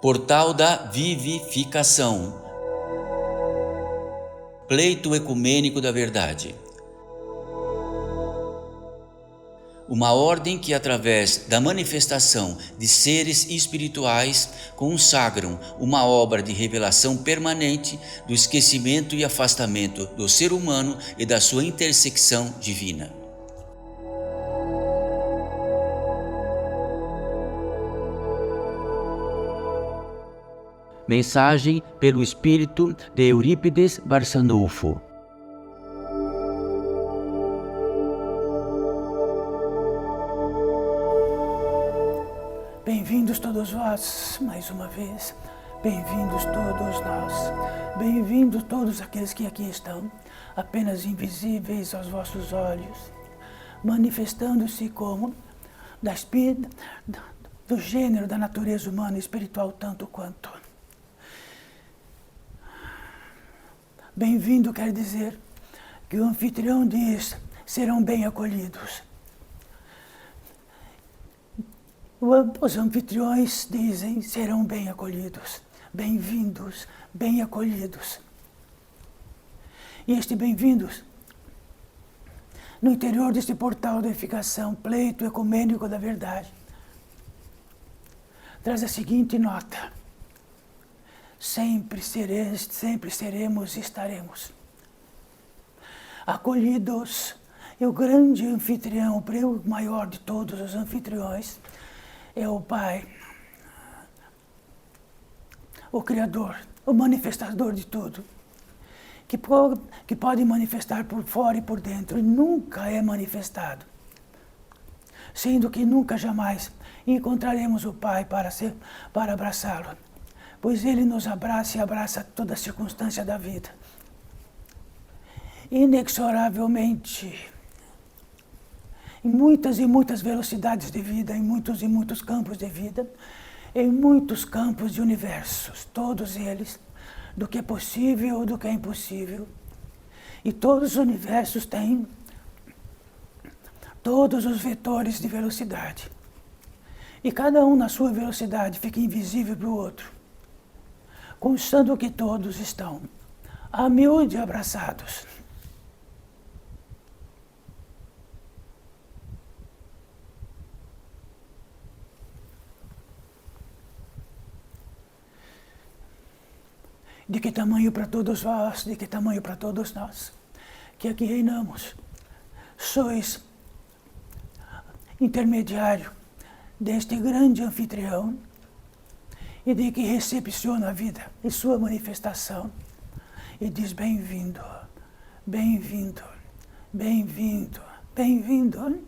Portal da Vivificação. Pleito ecumênico da verdade. Uma ordem que, através da manifestação de seres espirituais, consagram uma obra de revelação permanente do esquecimento e afastamento do ser humano e da sua intersecção divina. Mensagem pelo espírito de Eurípides Barçanufo. Bem-vindos todos vós, mais uma vez. Bem-vindos todos nós. Bem-vindos todos aqueles que aqui estão, apenas invisíveis aos vossos olhos, manifestando-se como do gênero da natureza humana e espiritual tanto quanto. Bem-vindo quer dizer que o anfitrião diz: serão bem acolhidos. Os anfitriões dizem: serão bem acolhidos, bem-vindos, bem acolhidos. E este bem-vindos, no interior deste portal da edificação, pleito ecumênico da verdade, traz a seguinte nota: sempre seremos e estaremos acolhidos. E o grande anfitrião, o maior de todos os anfitriões, é o Pai, o Criador, o manifestador de tudo, que pode manifestar por fora e por dentro, e nunca é manifestado, sendo que nunca jamais encontraremos o Pai para abraçá-lo, pois Ele nos abraça e abraça toda a circunstância da vida. Inexoravelmente, em muitas e muitas velocidades de vida, em muitos e muitos campos de vida, em muitos campos de universos, todos eles, do que é possível ou do que é impossível. E todos os universos têm todos os vetores de velocidade. E cada um na sua velocidade fica invisível para o outro, constando que todos estão a miúde abraçados. De que tamanho para todos vós, de que tamanho para todos nós, que aqui reinamos, sois intermediário deste grande anfitrião e de que recepciona a vida e sua manifestação e diz: bem-vindo, bem-vindo, bem-vindo, bem-vindo.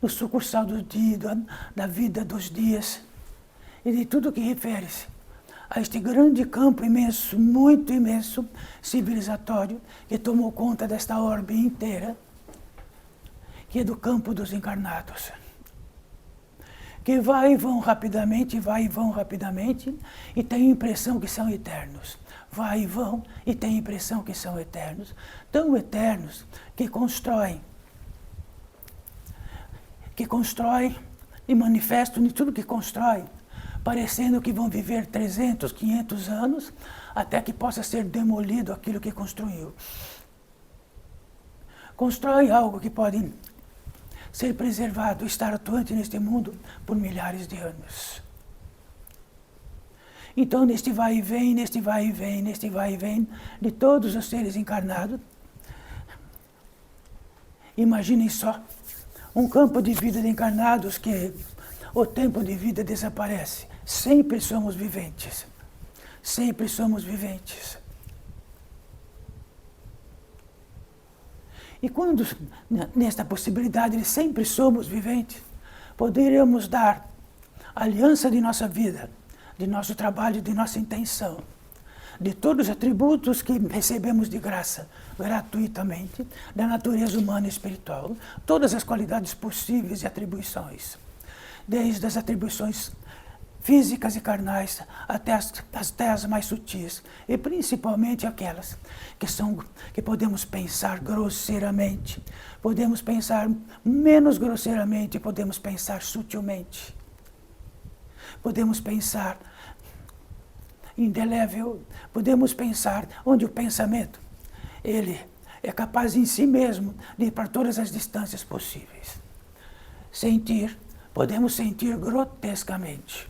No sucursal do dia, da vida dos dias e de tudo que refere-se a este grande campo imenso, muito imenso, civilizatório, que tomou conta desta orbe inteira, que é do campo dos encarnados, que vai e vão rapidamente, e tem a impressão que são eternos. Vai e vão e tem a impressão que são eternos, tão eternos que constroem e manifestam em tudo que constroem, parecendo que vão viver 300, 500 anos, até que possa ser demolido aquilo que construiu. Constrói algo que pode ser preservado, estar atuante neste mundo por milhares de anos. Então, neste vai e vem de todos os seres encarnados, imaginem só, um campo de vida de encarnados que o tempo de vida desaparece. Sempre somos viventes. Sempre somos viventes. E quando, nesta possibilidade de sempre somos viventes, poderemos dar a aliança de nossa vida, de nosso trabalho, de nossa intenção, de todos os atributos que recebemos de graça, gratuitamente, da natureza humana e espiritual, todas as qualidades possíveis e atribuições, desde as atribuições físicas e carnais até as mais sutis, e principalmente aquelas que podemos pensar grosseiramente, podemos pensar menos grosseiramente, podemos pensar sutilmente. podemos pensar indelével, podemos pensar onde o pensamento, ele é capaz em si mesmo de ir para todas as distâncias possíveis. Sentir, podemos sentir grotescamente.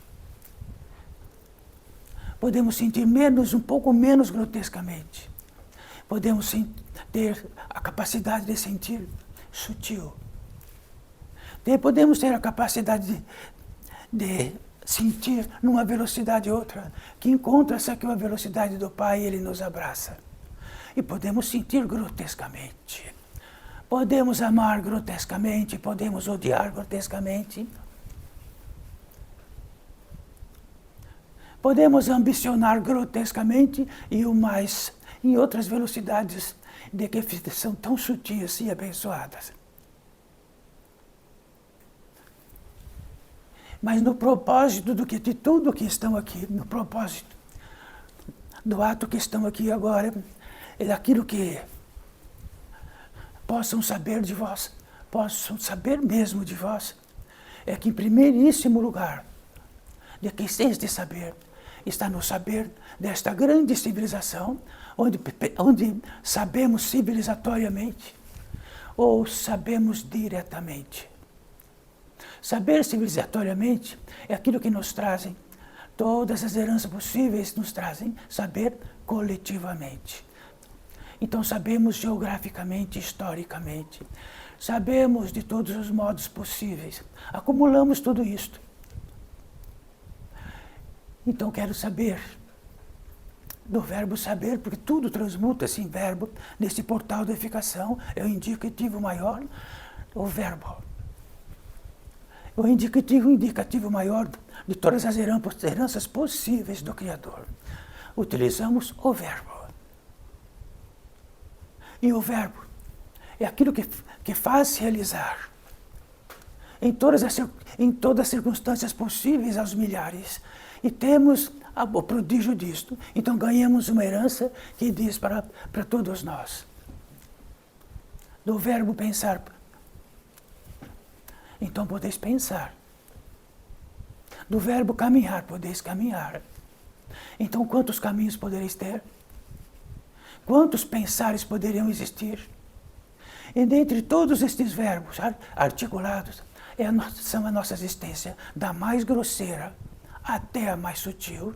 Podemos sentir um pouco menos grotescamente. Podemos ter a capacidade de sentir sutil. Podemos ter a capacidade de sentir numa velocidade outra, que encontra-se aqui a velocidade do Pai e Ele nos abraça. E podemos sentir grotescamente. Podemos amar grotescamente, podemos odiar grotescamente. Podemos ambicionar grotescamente e o mais em outras velocidades de que são tão sutis e abençoadas. Mas no propósito de tudo que estão aqui, no propósito do ato que estão aqui agora, é daquilo que possam saber de vós, possam saber mesmo de vós, é que em primeiríssimo lugar, de que tens de saber, está no saber desta grande civilização, onde sabemos civilizatoriamente ou sabemos diretamente. Saber civilizatoriamente é aquilo que nos trazem, todas as heranças possíveis nos trazem saber coletivamente. Então sabemos geograficamente, historicamente, sabemos de todos os modos possíveis, acumulamos tudo isto. Então quero saber, do verbo saber, porque tudo transmuta-se em verbo, nesse portal da edificação, é o indicativo maior, o verbo. O indicativo maior de todas as heranças possíveis do Criador. Utilizamos o verbo. E o verbo é aquilo que faz realizar em todas as circunstâncias possíveis aos milhares. E temos o prodígio disto. Então ganhamos uma herança que diz para todos nós. Do verbo pensar. Então podeis pensar. Do verbo caminhar, podeis caminhar. Então quantos caminhos podereis ter? Quantos pensares poderiam existir? E dentre todos estes verbos articulados, são a nossa existência, da mais grosseira até a mais sutil.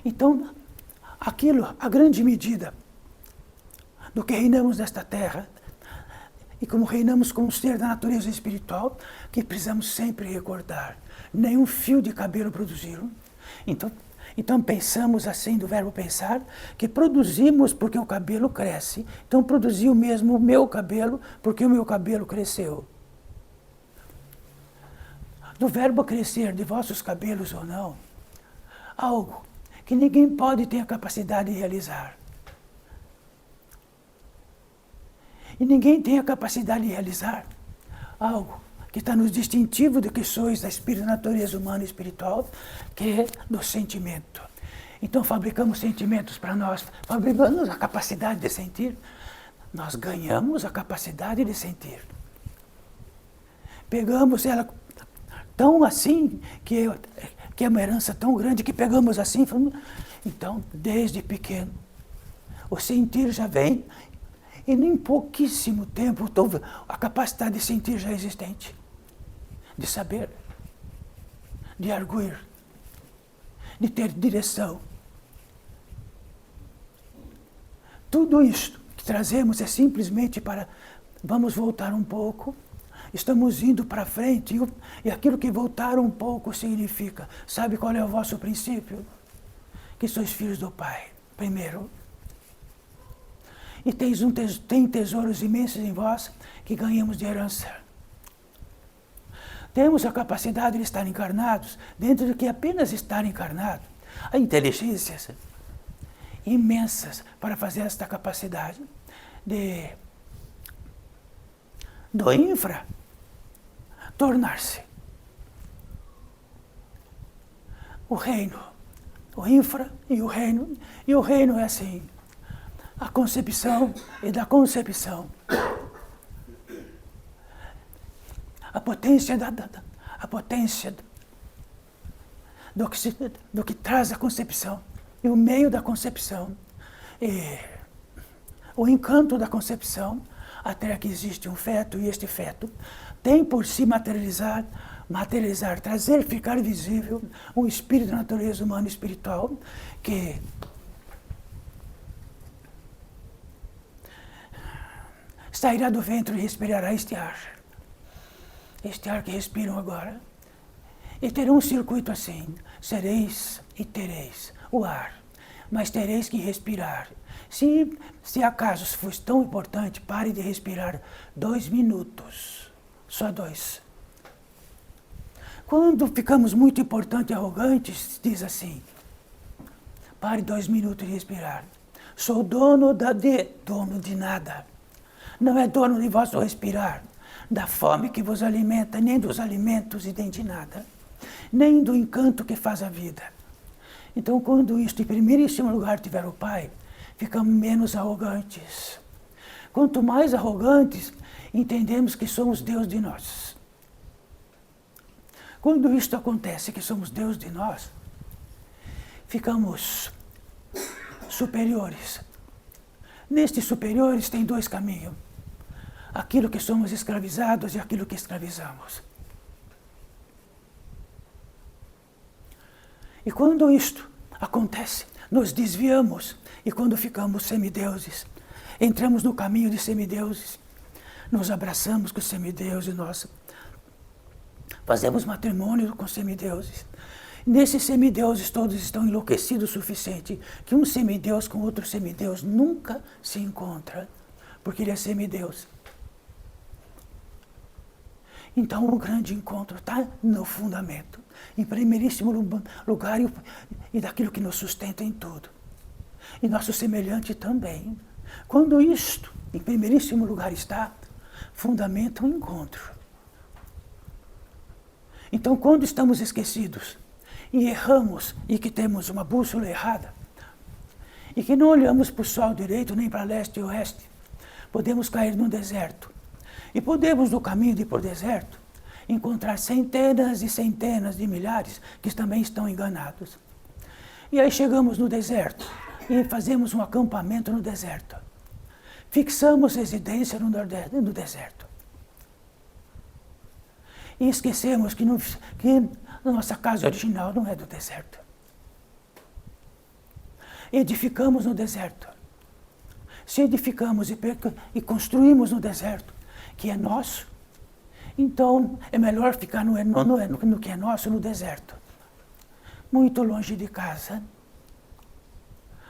Então, a grande medida do que reinamos nesta terra, e como reinamos como ser da natureza espiritual, que precisamos sempre recordar. Nenhum fio de cabelo produziram. Então pensamos assim do verbo pensar, que produzimos porque o cabelo cresce. Então produziu mesmo o meu cabelo, porque o meu cabelo cresceu. Do verbo crescer de vossos cabelos ou não, algo que ninguém pode ter a capacidade de realizar. E ninguém tem a capacidade de realizar algo que está no distintivo do que sois da espírito, natureza humana e espiritual, que é do sentimento. Então fabricamos sentimentos para nós, fabricamos a capacidade de sentir, nós ganhamos a capacidade de sentir. Pegamos ela tão assim, que é uma herança tão grande, que pegamos assim, então, desde pequeno, o sentir já vem. E em pouquíssimo tempo, a capacidade de sentir já é existente. De saber, de arguir, de ter direção. Tudo isto que trazemos é simplesmente para, vamos voltar um pouco, estamos indo para frente, e aquilo que voltar um pouco significa, sabe qual é o vosso princípio? Que sois filhos do Pai, primeiro. E tem tesouros imensos em vós que ganhamos de herança. Temos a capacidade de estar encarnados, dentro do que apenas estar encarnado. Há inteligências imensas para fazer esta capacidade do infra tornar-se o reino. O infra e o reino. E o reino é assim. A concepção e da concepção. A potência a potência do que traz a concepção, e o meio da concepção, e o encanto da concepção, até que existe um feto, e este feto tem por si materializar, trazer, ficar visível um espírito da natureza humana e espiritual que sairá do ventre e respirará este ar que respiram agora, e terá um circuito assim: sereis e tereis o ar, mas tereis que respirar. Se acaso fosse tão importante, pare de respirar 2 minutos, só 2. Quando ficamos muito importantes e arrogantes, diz assim: pare 2 minutos de respirar. Sou dono de nada. Não é dono de vosso respirar, da fome que vos alimenta, nem dos alimentos e nem de nada, nem do encanto que faz a vida. Então, quando isto, em primeiríssimo lugar, tiver o Pai, ficamos menos arrogantes. Quanto mais arrogantes, entendemos que somos Deus de nós. Quando isto acontece, que somos Deus de nós, ficamos superiores. Nestes superiores tem 2 caminhos: aquilo que somos escravizados e aquilo que escravizamos. E quando isto acontece, nos desviamos, e quando ficamos semideuses, entramos no caminho de semideuses, nos abraçamos com os semideuses, nós fazemos matrimônio com semideuses. Nesses semideuses todos estão enlouquecidos o suficiente que um semideus com outro semideus nunca se encontra, porque ele é semideus. Então o grande encontro está no fundamento, em primeiríssimo lugar, e daquilo que nos sustenta em tudo. E nosso semelhante também. Quando isto, em primeiríssimo lugar está, fundamenta o encontro. Então, quando estamos esquecidos e erramos e que temos uma bússola errada, e que não olhamos para o sol direito nem para leste e oeste, podemos cair no deserto. E podemos, no caminho de ir para o deserto, encontrar centenas e centenas de milhares que também estão enganados. E aí chegamos no deserto e fazemos um acampamento no deserto. Fixamos residência no deserto. E esquecemos que a nossa casa original não é do deserto. Edificamos no deserto. Se edificamos e construímos no deserto, que é nosso, então é melhor ficar no que é nosso, no deserto. Muito longe de casa.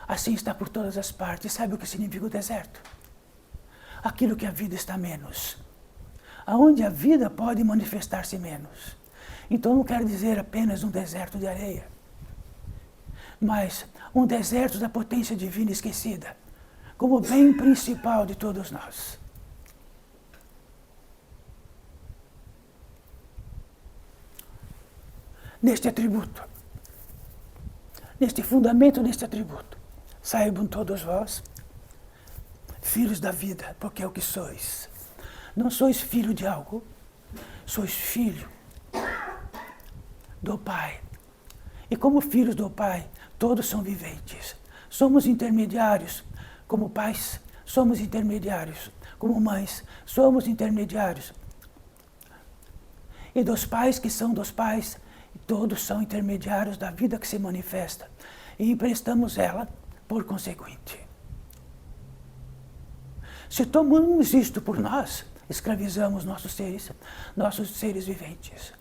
Assim está por todas as partes. Sabe o que significa o deserto? Aquilo que a vida está menos. Aonde a vida pode manifestar-se menos. Então não quero dizer apenas um deserto de areia, mas um deserto da potência divina esquecida, como bem principal de todos nós. Neste atributo, neste fundamento deste atributo, saibam todos vós, filhos da vida, porque é o que sois. Não sois filho de algo, sois filho do Pai. E como filhos do Pai, todos são viventes. Somos intermediários como pais, somos intermediários como mães, somos intermediários. E dos pais que são dos pais, todos são intermediários da vida que se manifesta. E emprestamos ela por conseguinte. Se tomamos isto por nós, escravizamos nossos seres viventes.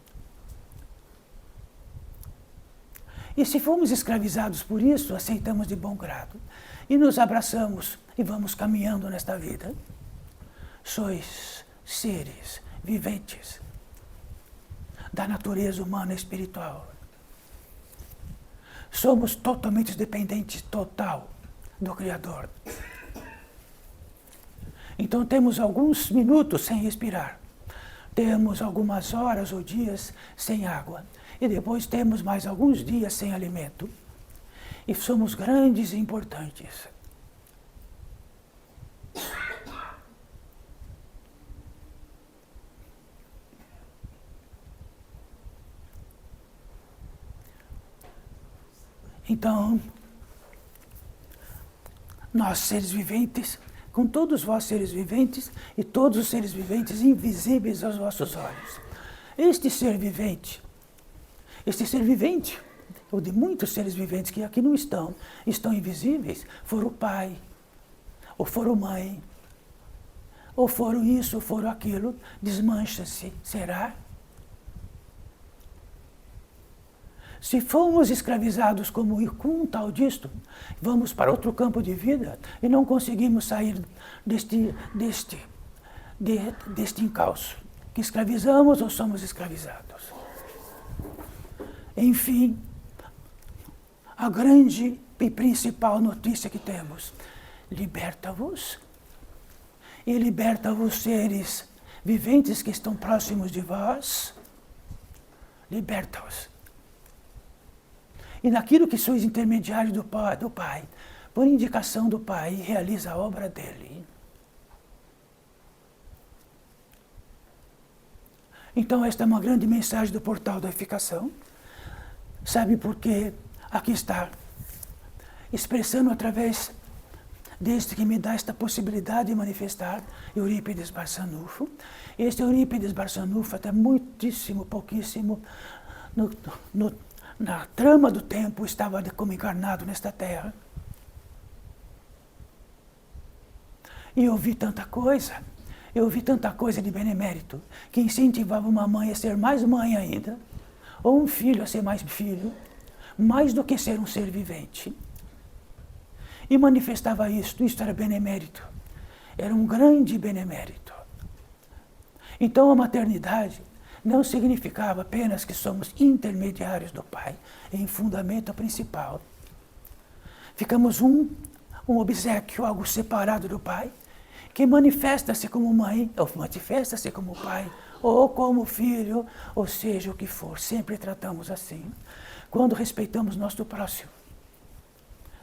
E se fomos escravizados por isso, aceitamos de bom grado. E nos abraçamos e vamos caminhando nesta vida. Sois seres viventes da natureza humana e espiritual. Somos totalmente dependentes, total, do Criador. Então temos alguns minutos sem respirar. Temos algumas horas ou dias sem água. E depois temos mais alguns dias sem alimento. E somos grandes e importantes. Então, nós, seres viventes, com todos vós, seres viventes, e todos os seres viventes invisíveis aos vossos olhos. Este ser vivente, ou de muitos seres viventes que aqui não estão invisíveis, foram pai, ou foram mãe, ou foram isso, ou foram aquilo, desmancha-se, será? Se fomos escravizados como com um tal disto, vamos para outro campo de vida e não conseguimos sair deste encalço. Que escravizamos ou somos escravizados. Enfim, a grande e principal notícia que temos: liberta-vos. E liberta-vos, seres viventes que estão próximos de vós. Liberta-os. E naquilo que sois intermediário do Pai, por indicação do Pai, realiza a obra dele. Então esta é uma grande mensagem do portal da edificação. Sabe por quê? Aqui está, expressando através deste que me dá esta possibilidade de manifestar, Eurípides Barçanufo. Este Eurípides Barçanufo, até pouquíssimo, na trama do tempo, estava como encarnado nesta terra. E eu vi tanta coisa de benemérito, que incentivava uma mãe a ser mais mãe ainda, ou um filho a ser mais filho, mais do que ser um ser vivente. E manifestava isto era benemérito. Era um grande benemérito. Então a maternidade não significava apenas que somos intermediários do Pai, em fundamento principal. Ficamos um obséquio, algo separado do Pai, que manifesta-se como mãe, ou manifesta-se como pai, ou como filho, ou seja o que for. Sempre tratamos assim. Quando respeitamos nosso próximo,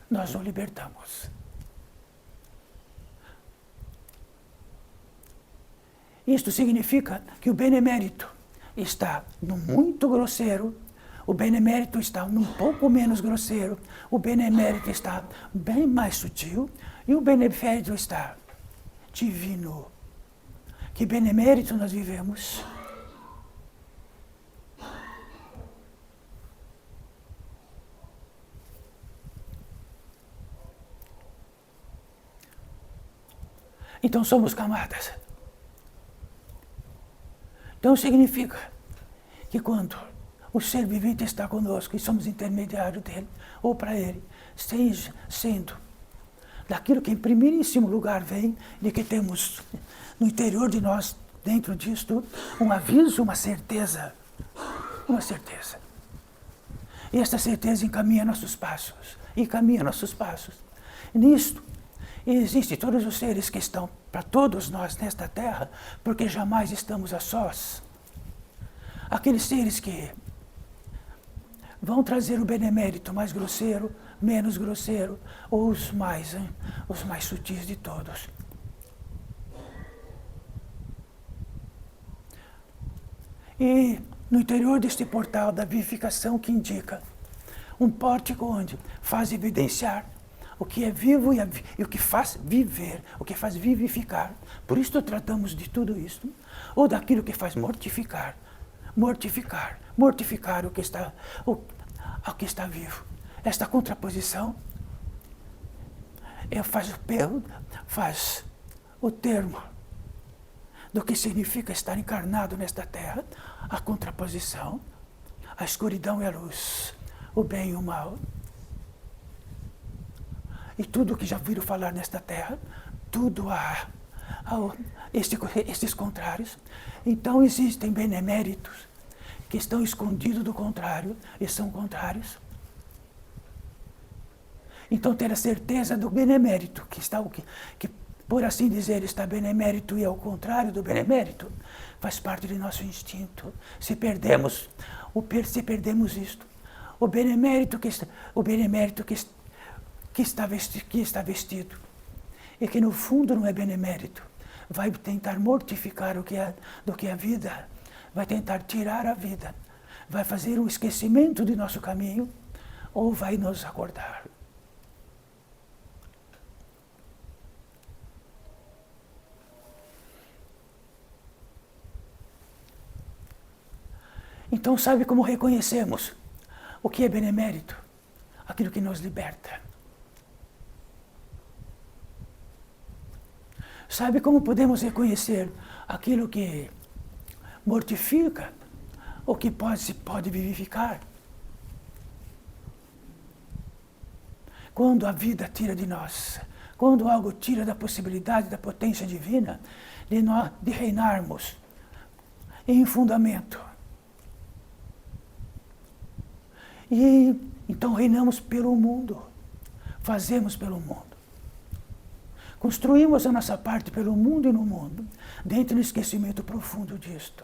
nós o libertamos. Isto significa que o benemérito está no muito grosseiro, o benemérito está num pouco menos grosseiro, o benemérito está bem mais sutil e o benemérito está divino. Que benemérito nós vivemos? Então somos camadas. Então significa que quando o ser vivente está conosco e somos intermediários dele, ou para ele, sendo daquilo que em primeiríssimo lugar vem, de que temos no interior de nós, dentro disto, um aviso, uma certeza. Uma certeza. E esta certeza encaminha nossos passos. Nisto, existem todos os seres que estão para todos nós nesta terra, porque jamais estamos a sós. Aqueles seres que vão trazer o benemérito mais grosseiro, menos grosseiro, ou os mais sutis de todos. E no interior deste portal da vivificação que indica um pórtico onde faz evidenciar o que é vivo e o que faz viver, o que faz vivificar. Por isso tratamos de tudo isso, ou daquilo que faz mortificar o que está vivo. Esta contraposição faz o termo do que significa estar encarnado nesta terra, a contraposição, a escuridão e a luz, o bem e o mal. E tudo o que já ouviram falar nesta terra, tudo há estes contrários. Então existem beneméritos que estão escondidos do contrário e são contrários. Então ter a certeza do benemérito, que por assim dizer está benemérito e é o contrário do benemérito, faz parte de nosso instinto. Se perdemos isto, o benemérito que está vestido e que no fundo não é benemérito, vai tentar mortificar do que é a vida, vai tentar tirar a vida, vai fazer um esquecimento de nosso caminho, ou vai nos acordar. Então, sabe como reconhecemos o que é benemérito? Aquilo que nos liberta. Sabe como podemos reconhecer aquilo que mortifica, ou que se pode vivificar? Quando a vida tira de nós, quando algo tira da possibilidade, da potência divina, de reinarmos em fundamento. E então reinamos pelo mundo, fazemos pelo mundo. Construímos a nossa parte pelo mundo e no mundo, dentro do esquecimento profundo disto.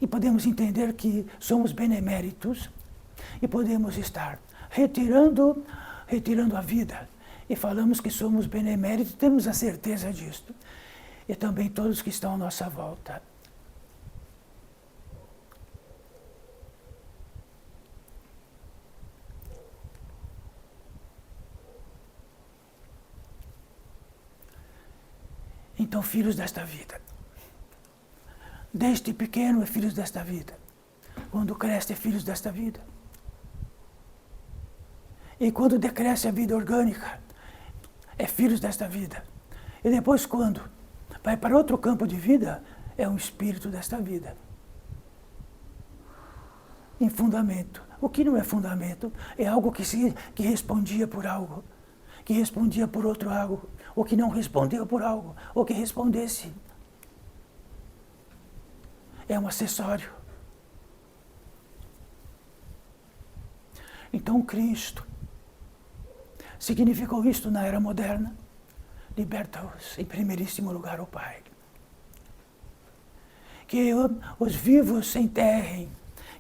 E podemos entender que somos beneméritos e podemos estar retirando a vida. E falamos que somos beneméritos, temos a certeza disto. E também todos que estão à nossa volta. Então, filhos desta vida. Desde pequeno é filhos desta vida. Quando cresce é filhos desta vida. E quando decresce a vida orgânica, é filhos desta vida. E depois, quando vai para outro campo de vida, é um espírito desta vida. Em fundamento. O que não é fundamento é algo que respondia por algo, que respondia por outro algo, ou que não respondeu por algo, ou que respondesse. É um acessório. Então, Cristo significou isto na era moderna. Liberta-os, em primeiríssimo lugar, o Pai. Que os vivos enterrem,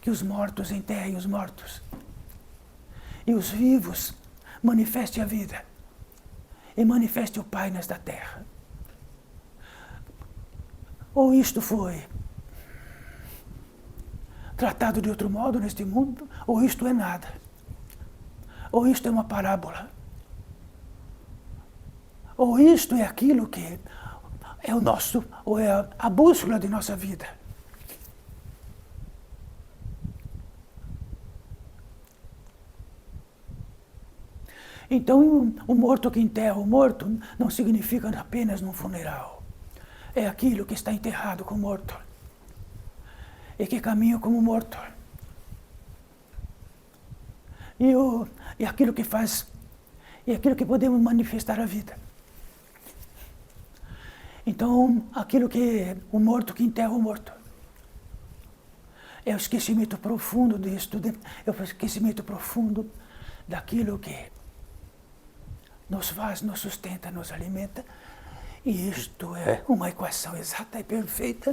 que os mortos enterrem os mortos. E os vivos manifestem a vida. E manifeste o Pai nesta terra. Ou isto foi tratado de outro modo neste mundo, ou isto é nada. Ou isto é uma parábola. Ou isto é aquilo que é o nosso, ou é a bússola de nossa vida. Então, o morto que enterra o morto não significa apenas num funeral. É aquilo que está enterrado com o morto. E que caminha como morto. E aquilo que faz, e aquilo que podemos manifestar a vida. Então, aquilo que o morto que enterra o morto. É o esquecimento profundo disto, é o esquecimento profundo daquilo que nos faz, nos sustenta, nos alimenta. E isto é uma equação exata e perfeita,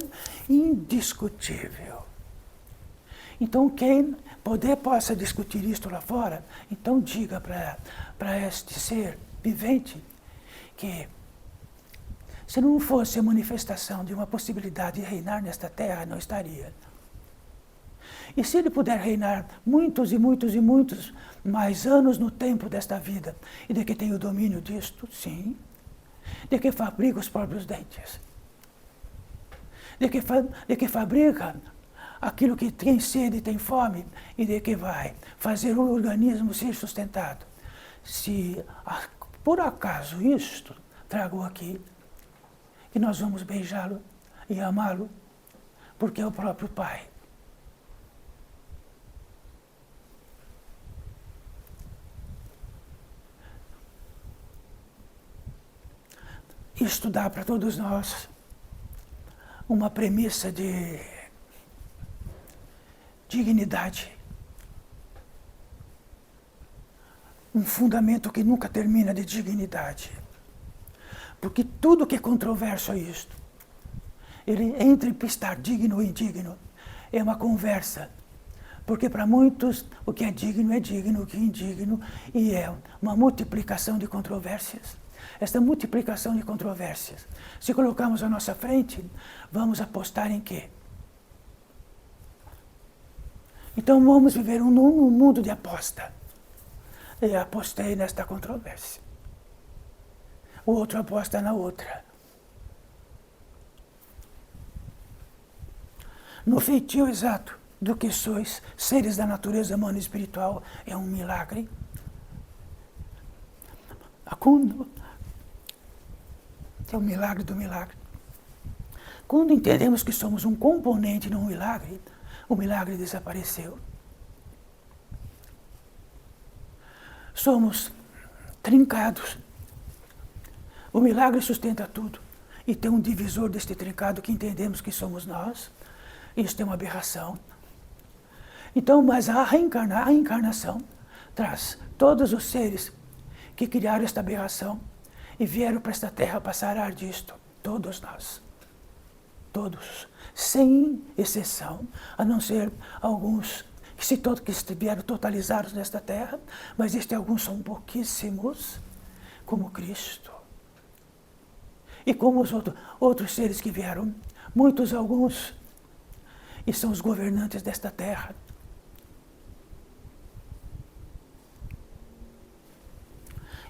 indiscutível. Então, quem possa discutir isto lá fora, então diga para este ser vivente que, se não fosse a manifestação de uma possibilidade de reinar nesta terra, não estaria. E se ele puder reinar muitos e muitos e muitos mais anos no tempo desta vida, e de que tem o domínio disto, sim, de que fabrica os próprios dentes, de que fabrica aquilo que tem sede e tem fome, e de que vai fazer o organismo ser sustentado. Se por acaso isto trago aqui, que nós vamos beijá-lo e amá-lo, porque é o próprio Pai. Isto dá para todos nós uma premissa de dignidade, um fundamento que nunca termina de dignidade. Porque tudo que é controverso é isto. Ele entre estar digno ou indigno é uma conversa. Porque para muitos o que é digno, o que é indigno, e é uma multiplicação de controvérsias. Esta multiplicação de controvérsias, se colocarmos à nossa frente, vamos apostar em quê? Então vamos viver num mundo de aposta. Eu apostei nesta controvérsia. O outro aposta na outra. No feitio exato do que sois, seres da natureza humana e espiritual, é um milagre. É um milagre do milagre. Quando entendemos que somos um componente num milagre, o milagre desapareceu. Somos trincados. O milagre sustenta tudo. E tem um divisor deste trincado que entendemos que somos nós. Isso é uma aberração. Então, mas a encarnação traz todos os seres que criaram esta aberração e vieram para esta terra passar disto. Todos nós. Todos. Sem exceção. A não ser alguns que estiveram totalizados nesta terra, mas alguns são pouquíssimos, como Cristo. E como os outros seres que vieram, alguns, e são os governantes desta terra.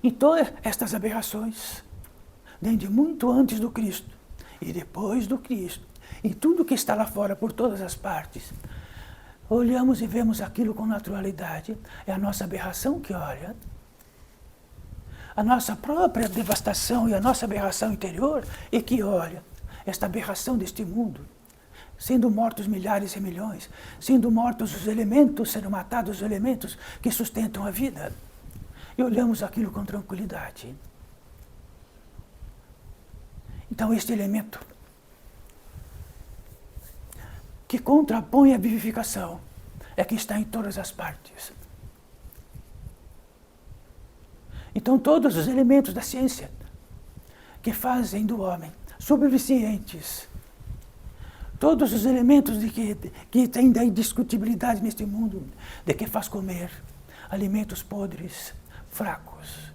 Então, estas aberrações, desde muito antes do Cristo e depois do Cristo, e tudo que está lá fora por todas as partes, olhamos e vemos aquilo com naturalidade. É a nossa aberração que olha. A nossa própria devastação e a nossa aberração interior é que olha esta aberração deste mundo. Sendo mortos milhares e milhões, sendo mortos os elementos, sendo matados os elementos que sustentam a vida. E olhamos aquilo com tranquilidade. Então, este elemento que contrapõe a vivificação é que está em todas as partes. Então, todos os elementos da ciência que fazem do homem subvicientes, todos os elementos que têm da indiscutibilidade neste mundo, de que faz comer alimentos podres, fracos,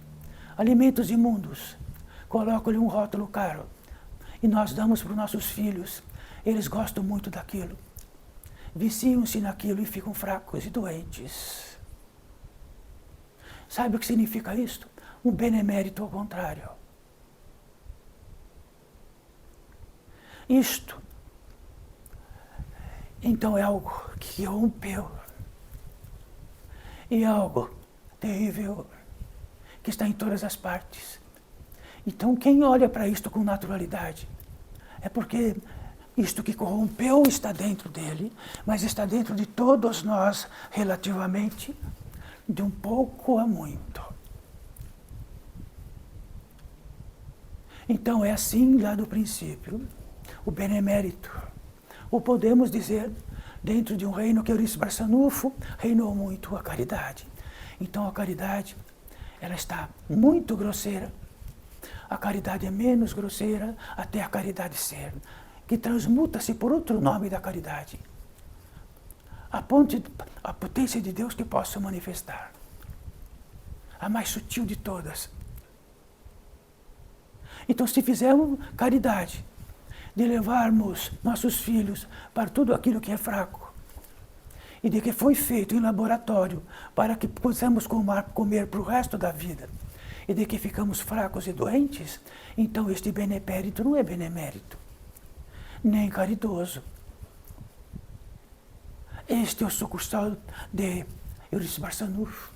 alimentos imundos, colocam-lhe um rótulo caro e nós damos para os nossos filhos. Eles gostam muito daquilo, viciam-se naquilo e ficam fracos e doentes. Sabe o que significa isto? Um benemérito ao contrário. Isto, então, é algo que rompeu. E é algo terrível, que está em todas as partes. Então, quem olha para isto com naturalidade, é porque isto que corrompeu está dentro dele, mas está dentro de todos nós, relativamente, de um pouco a muito. Então, é assim lá do princípio, o benemérito. Ou podemos dizer, dentro de um reino que Eurípides Barçanufo reinou muito a caridade. Então, a caridade, ela está muito grosseira. A caridade é menos grosseira até a caridade ser, que transmuta-se por outro nome da caridade. A potência de Deus que possa manifestar. A mais sutil de todas. Então, se fizermos caridade, de levarmos nossos filhos para tudo aquilo que é fraco, e de que foi feito em laboratório para que possamos comer para o resto da vida, e de que ficamos fracos e doentes, então este benepérito não é benemérito, nem caridoso. Este é o sucursal de Eurípides Barçanufo,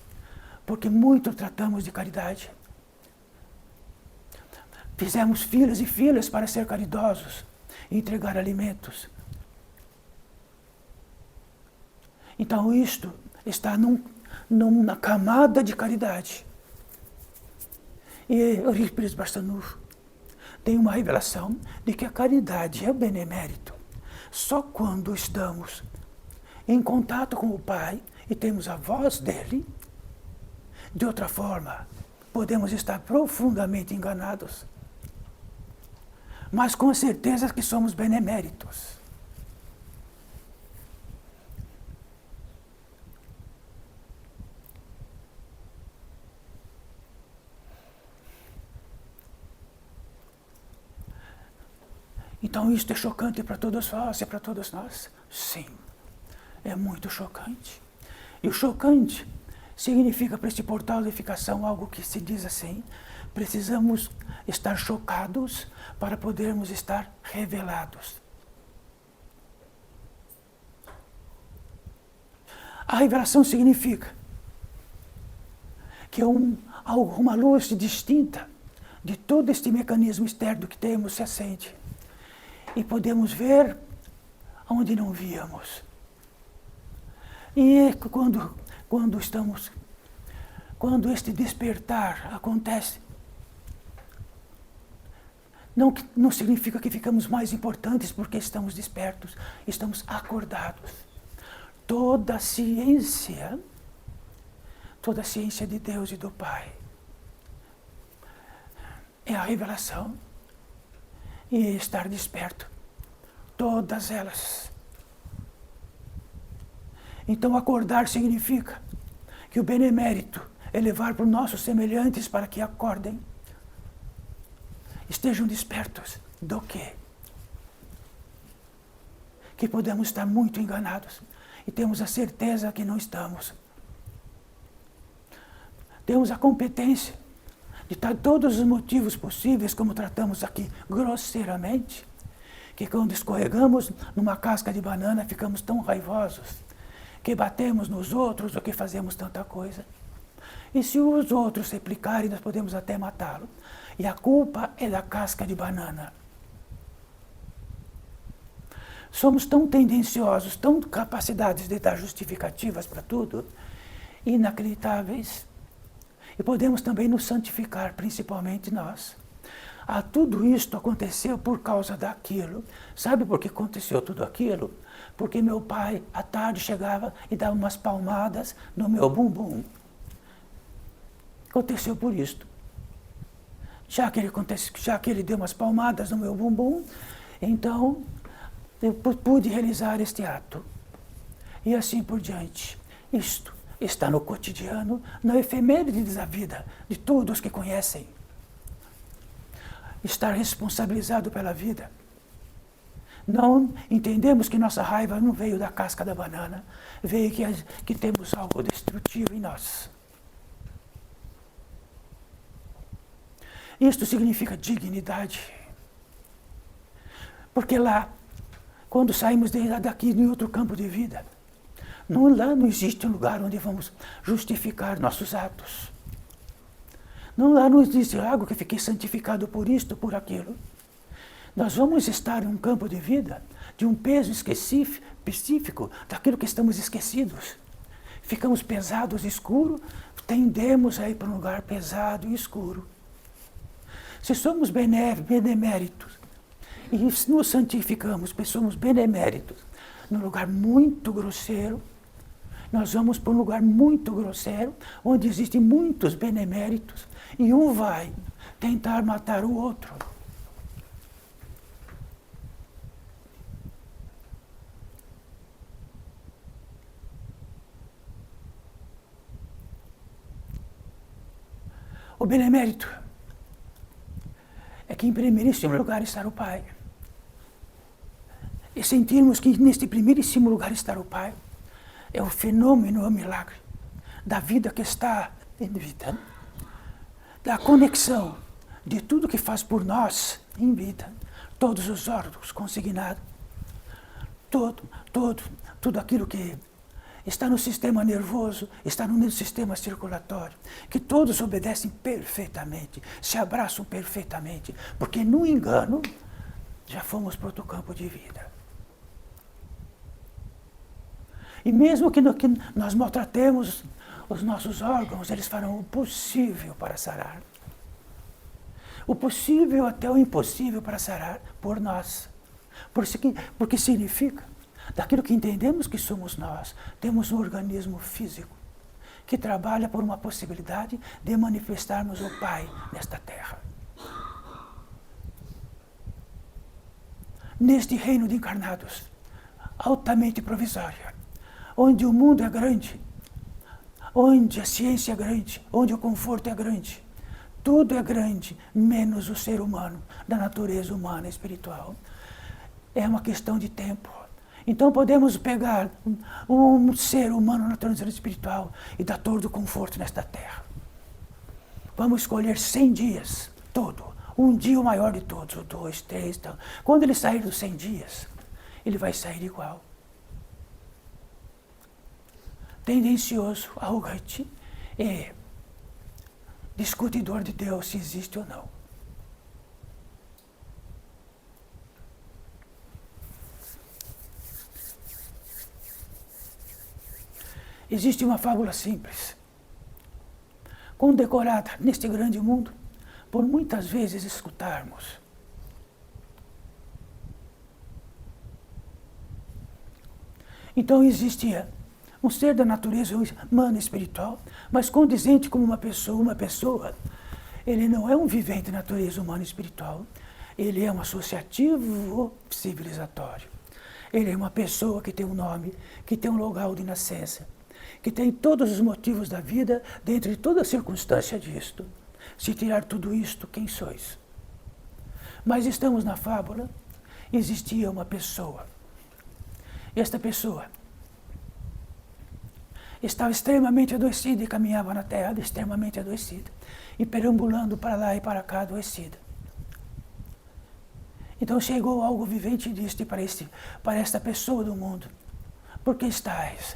porque muito tratamos de caridade. Fizemos filas e filas para ser caridosos e entregar alimentos. Então isto está numa camada de caridade. E Eurípides Barçanufo tem uma revelação de que a caridade é o benemérito só quando estamos em contato com o Pai e temos a voz dele. De outra forma, podemos estar profundamente enganados, mas com certeza que somos beneméritos. Então isto é chocante para todos vós e para todos nós? Sim, é muito chocante. E o chocante significa para esse portal de edificação algo que se diz assim: precisamos estar chocados para podermos estar revelados. A revelação significa que uma luz distinta de todo este mecanismo externo que temos se acende. E podemos ver onde não víamos. E quando este despertar acontece, não significa que ficamos mais importantes porque estamos despertos, estamos acordados. Toda a ciência de Deus e do Pai é a revelação e estar desperto. Todas elas. Então acordar significa que o benemérito é levar para os nossos semelhantes para que acordem, estejam despertos do quê? Que podemos estar muito enganados e temos a certeza que não estamos. Temos a competência de dar todos os motivos possíveis, como tratamos aqui grosseiramente, que quando escorregamos numa casca de banana ficamos tão raivosos, que batemos nos outros ou que fazemos tanta coisa. E se os outros replicarem, nós podemos até matá-lo. E a culpa é da casca de banana. Somos tão tendenciosos, tão capacidades de dar justificativas para tudo, inacreditáveis. E podemos também nos santificar, principalmente nós. Tudo isto aconteceu por causa daquilo. Sabe por que aconteceu tudo aquilo? Porque meu pai, à tarde, chegava e dava umas palmadas no meu bumbum. Aconteceu por isto. Já que ele deu umas palmadas no meu bumbum, então eu pude realizar este ato. E assim por diante. Isto está no cotidiano, na efeméride da vida de todos que conhecem. Estar responsabilizado pela vida. Não entendemos que nossa raiva não veio da casca da banana, veio que temos algo destrutivo em nós. Isto significa dignidade. Porque lá, quando saímos daqui em outro campo de vida, lá não existe um lugar onde vamos justificar nossos atos. Lá não existe algo que fiquei santificado por isto, por aquilo. Nós vamos estar em um campo de vida de um peso específico daquilo que estamos esquecidos. Ficamos pesados e escuros, tendemos a ir para um lugar pesado e escuro. Se somos beneméritos e nos santificamos, porque somos beneméritos, num lugar muito grosseiro, nós vamos para um lugar muito grosseiro, onde existem muitos beneméritos, e um vai tentar matar o outro. O benemérito é que em primeiríssimo lugar está o Pai. E sentirmos que neste primeiríssimo lugar está o Pai é o fenômeno, é o milagre da vida que está em vida, da conexão de tudo que faz por nós em vida, todos os órgãos consignados, tudo aquilo que está no sistema nervoso, está no sistema circulatório, que todos obedecem perfeitamente, se abraçam perfeitamente, porque no engano já fomos para outro campo de vida. E mesmo que nós maltratemos os nossos órgãos, eles farão o possível para sarar. O possível até o impossível para sarar por nós. Porque significa, daquilo que entendemos que somos nós, temos um organismo físico que trabalha por uma possibilidade de manifestarmos o Pai nesta terra. Neste reino de encarnados, altamente provisório, onde o mundo é grande, onde a ciência é grande, onde o conforto é grande, tudo é grande, menos o ser humano, da natureza humana e espiritual. É uma questão de tempo. Então podemos pegar um ser humano na transição espiritual e dar todo o conforto nesta terra. Vamos escolher 100 dias, todo. Um dia o maior de todos, o 2, 3, tal. Quando ele sair dos 100 dias, ele vai sair igual. Tendencioso, arrogante e discutidor de Deus, se existe ou não. Existe uma fábula simples, condecorada neste grande mundo, por muitas vezes escutarmos. Então existia um ser da natureza humana espiritual, mas condizente como uma pessoa, ele não é um vivente da natureza humana espiritual, ele é um associativo civilizatório. Ele é uma pessoa que tem um nome, que tem um local de nascença, que tem todos os motivos da vida, dentro de toda a circunstância disto. Se tirar tudo isto, quem sois? Mas estamos na fábula, existia uma pessoa. Esta pessoa estava extremamente adoecida e caminhava na terra extremamente adoecida, e perambulando para lá e para cá adoecida. Então chegou algo vivente e disse para esta pessoa do mundo: por que estáis?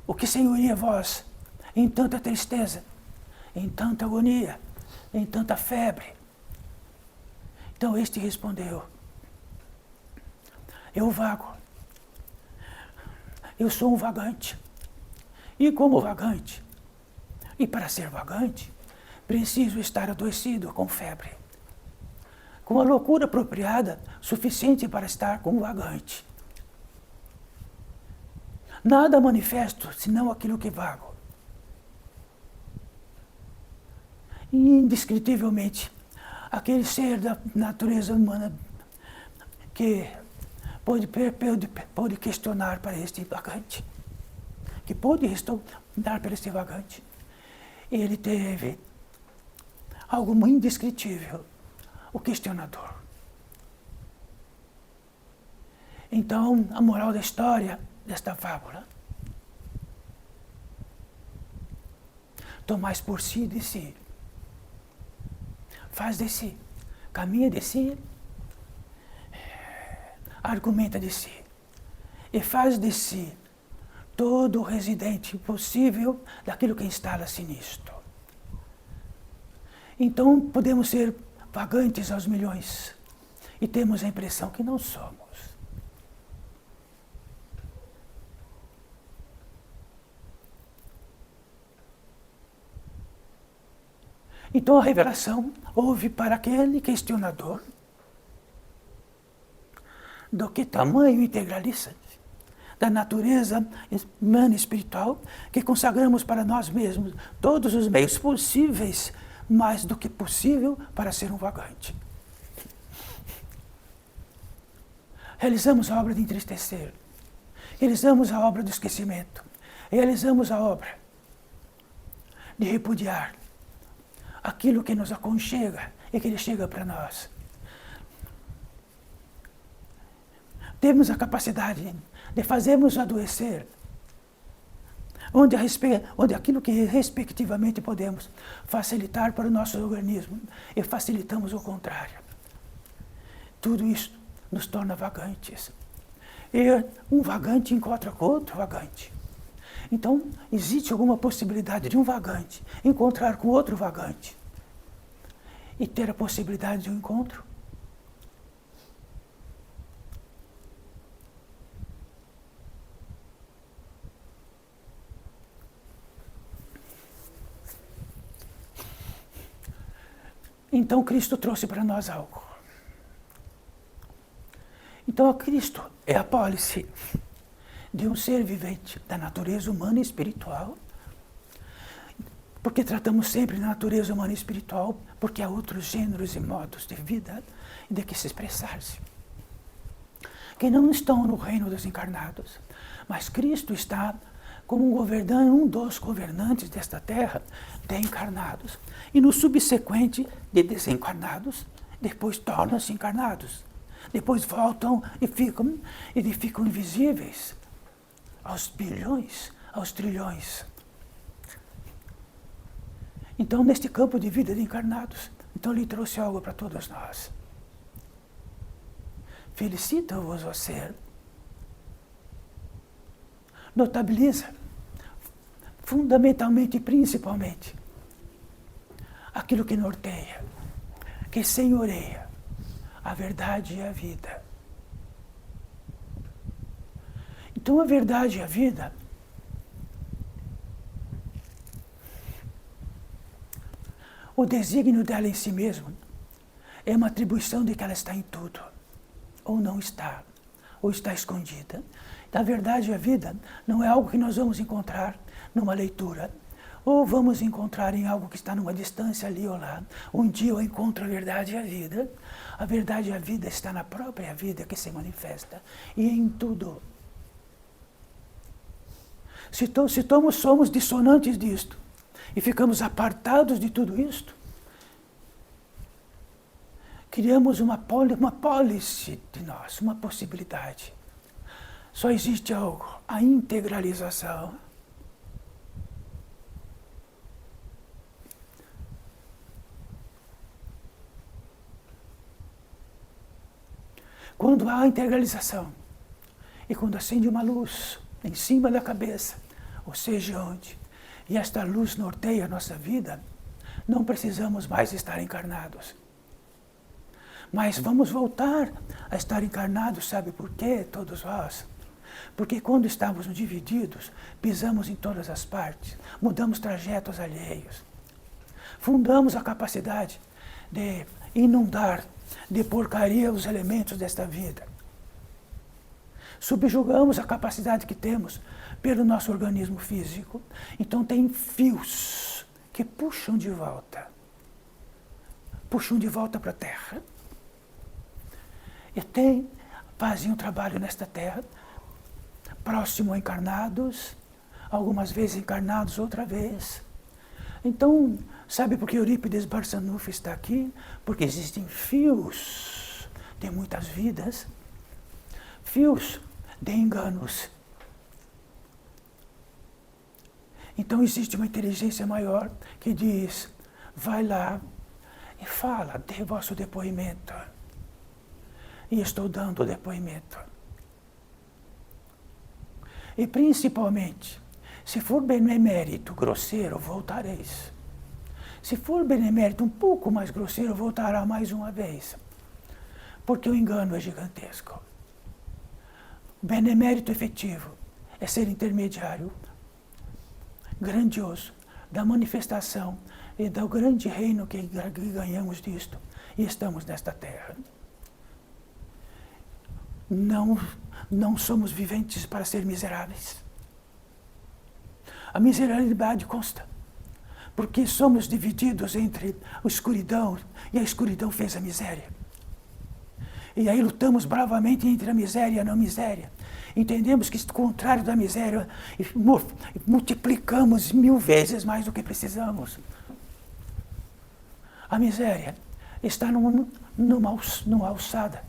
O que senhoria vós em tanta tristeza, em tanta agonia, em tanta febre? Então este respondeu: eu vago, eu sou um vagante, e como vagante, e para ser vagante, preciso estar adoecido com febre, com a loucura apropriada, suficiente para estar com um vagante. Nada manifesto, senão aquilo que vago. E indescritivelmente, aquele ser da natureza humana que pode questionar para este vagante, que pode responder para este vagante, ele teve algo muito indescritível, o questionador. Então, a moral da história desta fábula: tomais por si de si, faz de si, caminha de si, argumenta de si, e faz de si todo o residente possível daquilo que instala-se nisto. Então podemos ser vagantes aos milhões e temos a impressão que não somos. Então a revelação houve para aquele questionador do que tamanho integralista da natureza humana e espiritual, que consagramos para nós mesmos todos os meios possíveis, mais do que possível, para ser um vagante. Realizamos a obra de entristecer, realizamos a obra do esquecimento, realizamos a obra de repudiar aquilo que nos aconchega e que ele chega para nós. Temos a capacidade de fazermos adoecer, onde aquilo que respectivamente podemos facilitar para o nosso organismo, e facilitamos o contrário. Tudo isso nos torna vagantes. E um vagante encontra com outro vagante. Então, existe alguma possibilidade de um vagante encontrar com outro vagante e ter a possibilidade de um encontro? Então Cristo trouxe para nós algo. Então a Cristo é a pólice de um ser vivente da natureza humana e espiritual, porque tratamos sempre da natureza humana e espiritual, porque há outros gêneros e modos de vida e de que se expressar-se, que não estão no reino dos encarnados, mas Cristo está como um dos governantes desta terra, de encarnados, e no subsequente de desencarnados, depois tornam-se encarnados. depois voltam e ficam invisíveis aos bilhões, aos trilhões. Então, neste campo de vida de encarnados, então ele trouxe algo para todos nós. Felicita-vos ao ser. Notabiliza, fundamentalmente e principalmente, aquilo que norteia, que senhoreia a verdade e a vida. Então, a verdade e a vida o desígnio dela em si mesmo é uma atribuição de que ela está em tudo, ou não está, ou está escondida. Na verdade, a vida não é algo que nós vamos encontrar numa leitura, ou vamos encontrar em algo que está numa distância ali ou lá. Um dia eu encontro a verdade e a vida. A verdade e a vida está na própria vida que se manifesta, e em tudo. Se somos dissonantes disto, e ficamos apartados de tudo isto, criamos uma pólice de nós, uma possibilidade. Só existe algo, a integralização. Quando há a integralização, e quando acende uma luz em cima da cabeça, ou seja onde, e esta luz norteia a nossa vida, não precisamos mais estar encarnados. Mas vamos voltar a estar encarnados, sabe por quê, todos nós? Porque quando estávamos divididos, pisamos em todas as partes, mudamos trajetos alheios, fundamos a capacidade de inundar de porcaria os elementos desta vida. Subjugamos a capacidade que temos pelo nosso organismo físico. Então tem fios que puxam de volta para a Terra. E fazem um trabalho nesta Terra, próximo a encarnados, algumas vezes encarnados outra vez. Então, sabe por que Eurípides Barçanufo está aqui? Porque existem fios de muitas vidas, fios de enganos. Então existe uma inteligência maior que diz, vai lá e fala, dê vosso depoimento. E estou dando o depoimento. E principalmente, se for benemérito grosseiro, voltareis. Se for benemérito um pouco mais grosseiro, voltará mais uma vez. Porque o engano é gigantesco. Benemérito efetivo é ser intermediário grandioso da manifestação e do grande reino que ganhamos disto. E estamos nesta terra. Não somos viventes para ser miseráveis. A miserabilidade consta, porque somos divididos entre a escuridão, e a escuridão fez a miséria. E aí lutamos bravamente entre a miséria e a não miséria. Entendemos que o contrário da miséria, multiplicamos 1000 vezes mais do que precisamos. A miséria está numa alçada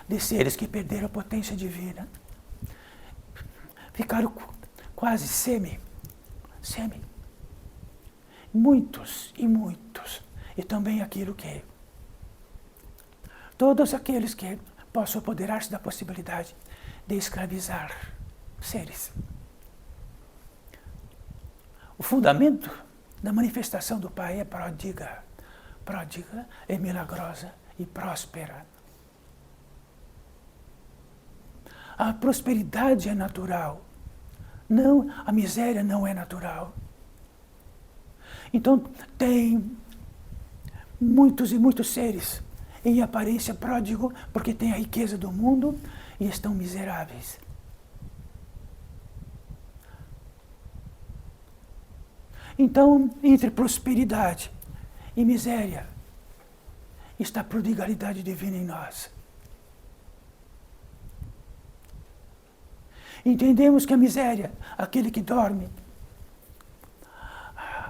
de seres que perderam a potência divina. Ficaram quase semi. Muitos e muitos. E também aquilo que todos aqueles que possam apoderar-se da possibilidade de escravizar seres. O fundamento da manifestação do Pai é pródiga. Pródiga é milagrosa e próspera. A prosperidade é natural. Não, a miséria não é natural. Então, tem muitos e muitos seres em aparência pródigo, porque têm a riqueza do mundo e estão miseráveis. Então, entre prosperidade e miséria, está a prodigalidade divina em nós. Entendemos que a miséria, aquele que dorme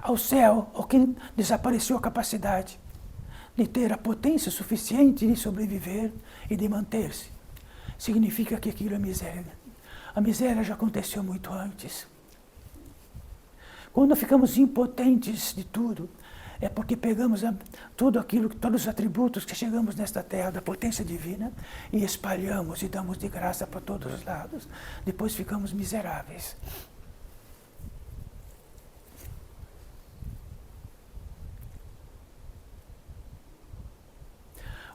ao céu, ou que desapareceu a capacidade de ter a potência suficiente de sobreviver e de manter-se, significa que aquilo é miséria. A miséria já aconteceu muito antes. Quando ficamos impotentes de tudo, é porque pegamos todos os atributos que chegamos nesta terra da potência divina e espalhamos e damos de graça para todos os lados. Depois ficamos miseráveis.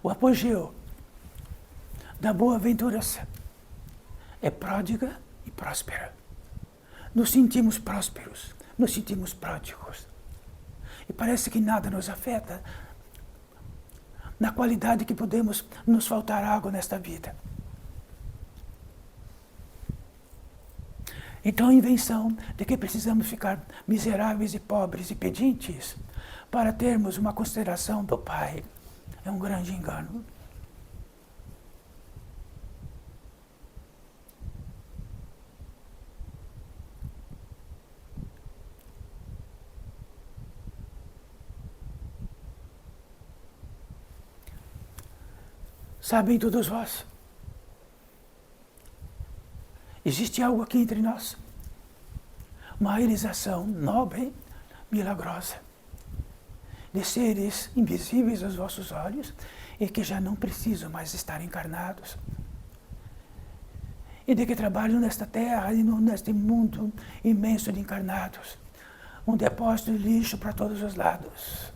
O apogeu da boa-aventurança é pródiga e próspera. Nos sentimos prósperos, nos sentimos pródigos. E parece que nada nos afeta na qualidade que podemos nos faltar água nesta vida. Então a invenção de que precisamos ficar miseráveis e pobres e pedintes para termos uma consideração do Pai é um grande engano. Sabem todos vós, existe algo aqui entre nós, uma realização nobre, milagrosa, de seres invisíveis aos vossos olhos e que já não precisam mais estar encarnados. E de que trabalham nesta terra e neste mundo imenso de encarnados, um depósito de lixo para todos os lados.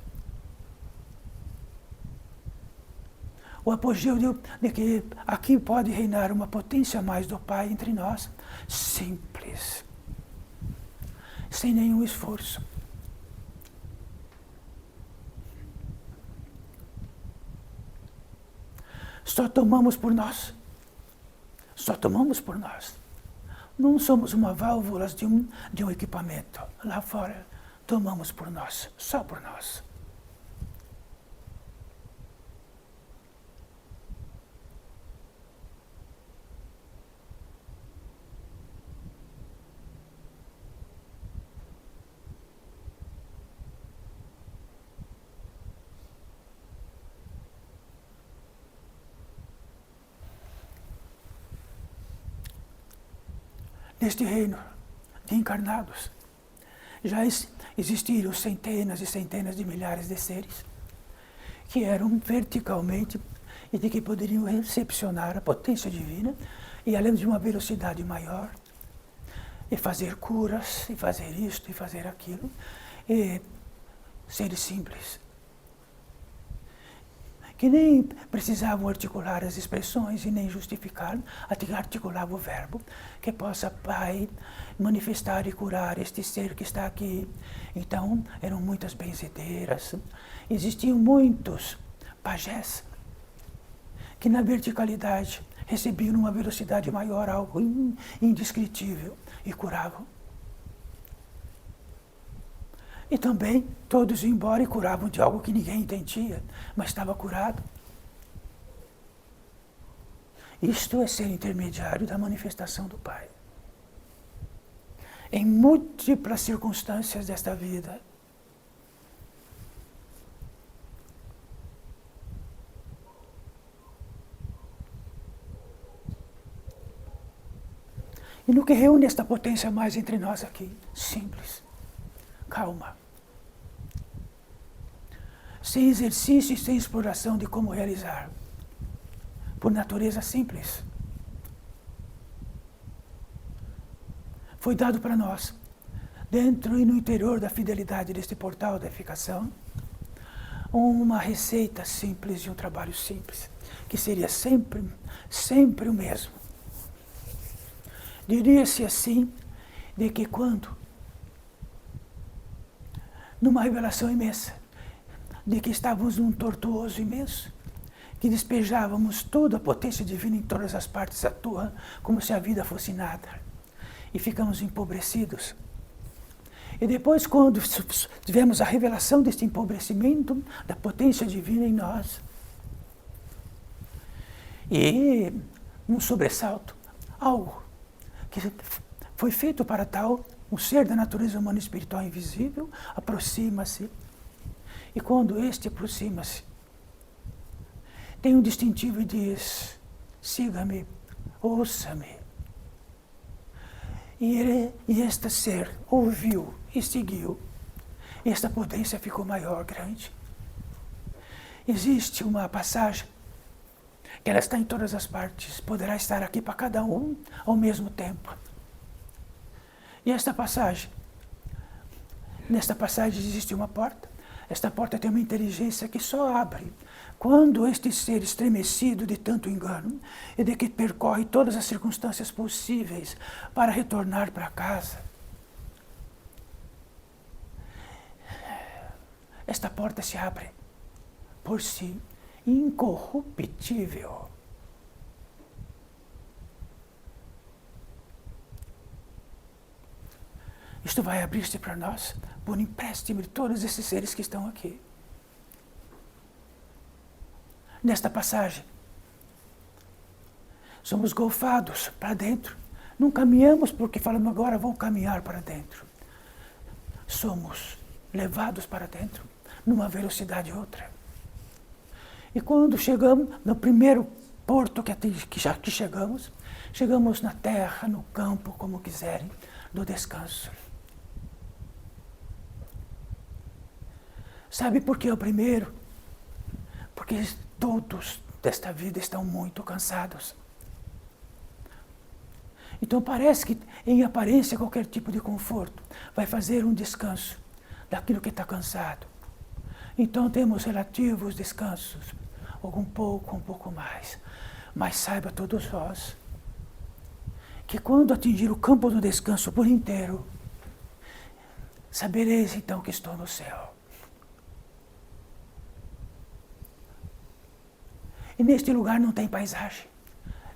O apogeu de que aqui pode reinar uma potência a mais do Pai entre nós, simples, sem nenhum esforço. Só tomamos por nós. Só tomamos por nós. Não somos uma válvula de um equipamento. Lá fora, tomamos por nós, só por nós. Neste reino de encarnados, já existiram centenas e centenas de milhares de seres que eram verticalmente e de que poderiam recepcionar a potência divina e além de uma velocidade maior, e fazer curas, e fazer isto, e fazer aquilo, e seres simples, que nem precisavam articular as expressões e nem justificar, articulava o verbo, que possa, Pai, manifestar e curar este ser que está aqui. Então, eram muitas benzedeiras, existiam muitos pajés, que na verticalidade recebiam numa velocidade maior algo indescritível e curavam. E também todos iam embora e curavam de algo que ninguém entendia, mas estava curado. Isto é ser intermediário da manifestação do Pai. Em múltiplas circunstâncias desta vida, e no que reúne esta potência mais entre nós aqui, simples, calma. Sem exercício e sem exploração de como realizar. Por natureza simples. Foi dado para nós, dentro e no interior da fidelidade deste portal da edificação, uma receita simples e um trabalho simples, que seria sempre o mesmo. Diria-se assim, de que quando, numa revelação imensa, de que estávamos num tortuoso imenso, que despejávamos toda a potência divina em todas as partes da tua, como se a vida fosse nada, e ficamos empobrecidos. E depois, quando tivemos a revelação deste empobrecimento, da potência divina em nós, e um sobressalto, algo que foi feito para tal, um ser da natureza humana espiritual invisível, aproxima-se. E quando este aproxima-se, tem um distintivo e diz: siga-me, ouça-me. E este ser ouviu e seguiu. E esta potência ficou maior, grande. Existe uma passagem que ela está em todas as partes, poderá estar aqui para cada um ao mesmo tempo. E esta passagem, nesta passagem existe uma porta. Esta porta tem uma inteligência que só abre quando este ser estremecido de tanto engano e de que percorre todas as circunstâncias possíveis para retornar para casa. Esta porta se abre por si, incorruptível. Isto vai abrir-se para nós por empréstimo de todos esses seres que estão aqui. Nesta passagem, somos golfados para dentro. Não caminhamos porque falamos agora vou caminhar para dentro. Somos levados para dentro numa velocidade outra. E quando chegamos no primeiro porto que chegamos na terra, no campo, como quiserem, do descanso. Sabe por que é o primeiro? Porque todos desta vida estão muito cansados. Então parece que, em aparência, qualquer tipo de conforto vai fazer um descanso daquilo que está cansado. Então temos relativos descansos, um pouco mais. Mas saiba todos vós que quando atingir o campo do descanso por inteiro, sabereis então que estou no céu. E neste lugar não tem paisagem.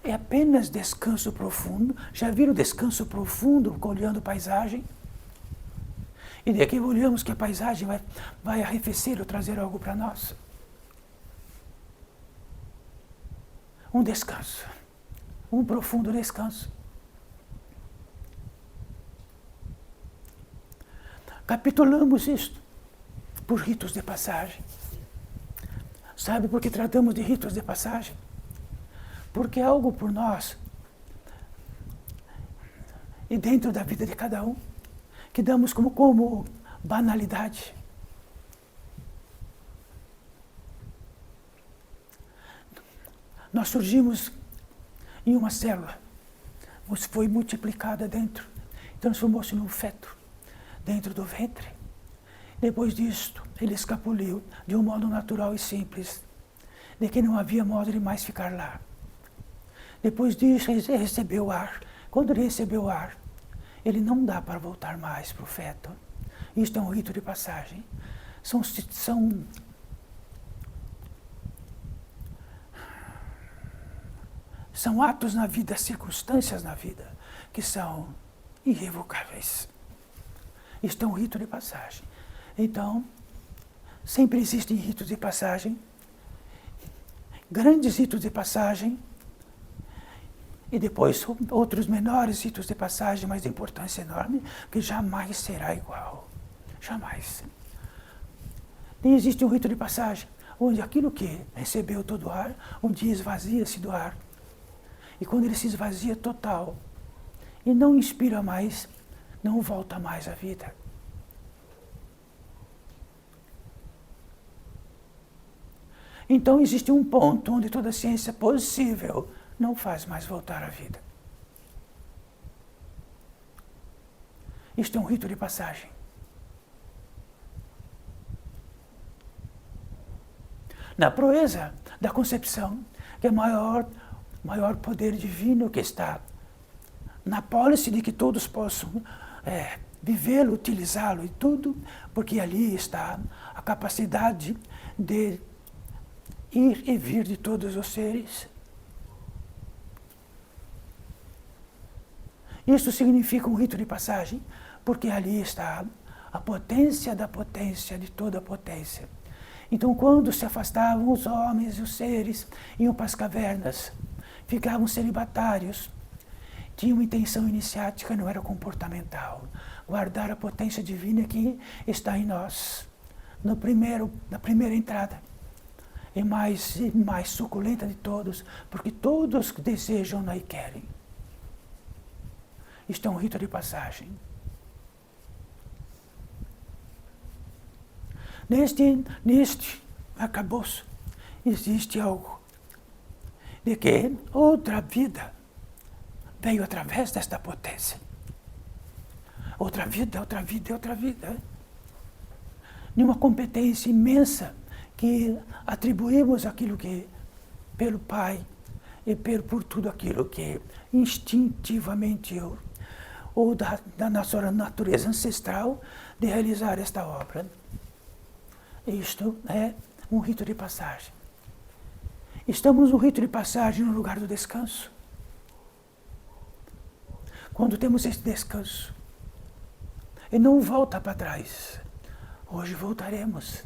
É apenas descanso profundo. Já viram descanso profundo olhando paisagem? E daqui olhamos que a paisagem vai arrefecer ou trazer algo para nós. Um descanso. Um profundo descanso. Capitulamos isto por ritos de passagem. Sabe por que tratamos de ritos de passagem? Porque é algo por nós e dentro da vida de cada um que damos como banalidade. Nós surgimos em uma célula, foi multiplicada dentro, transformou-se num feto dentro do ventre. Depois disto, ele escapuliu de um modo natural e simples, de que não havia modo de mais ficar lá. Depois disso, ele recebeu ar. Quando ele recebeu ar, ele não dá para voltar mais para o feto. Isto é um rito de passagem. São atos na vida, circunstâncias na vida, que são irrevocáveis. Isto é um rito de passagem. Então, sempre existem ritos de passagem, grandes ritos de passagem, e depois outros menores ritos de passagem, mas de importância enorme, que jamais será igual. Jamais. E existe um rito de passagem, onde aquilo que recebeu todo o ar, um dia esvazia-se do ar. E quando ele se esvazia total, e não inspira mais, não volta mais à vida. Então existe um ponto onde toda ciência possível não faz mais voltar à vida. Isto é um rito de passagem. Na proeza da concepção, que é o maior poder divino que está na pólice de que todos possam vivê-lo, utilizá-lo e tudo, porque ali está a capacidade de ir e vir de todos os seres. Isso significa um rito de passagem, porque ali está a potência da potência de toda a potência. Então, quando se afastavam os homens e os seres, iam para as cavernas, ficavam celibatários, tinham intenção iniciática, não era comportamental. Guardar a potência divina que está em nós, na primeira entrada. e mais suculenta de todos, porque todos desejam-na e querem. Isto é um rito de passagem. Neste arcabouço existe algo de que outra vida veio através desta potência. Outra vida, outra vida, outra vida. De uma competência imensa que atribuímos aquilo que, pelo Pai, e por tudo aquilo que instintivamente ou da nossa natureza ancestral, de realizar esta obra. Isto é um rito de passagem. Estamos no rito de passagem no lugar do descanso. Quando temos esse descanso, ele não volta para trás. Hoje voltaremos.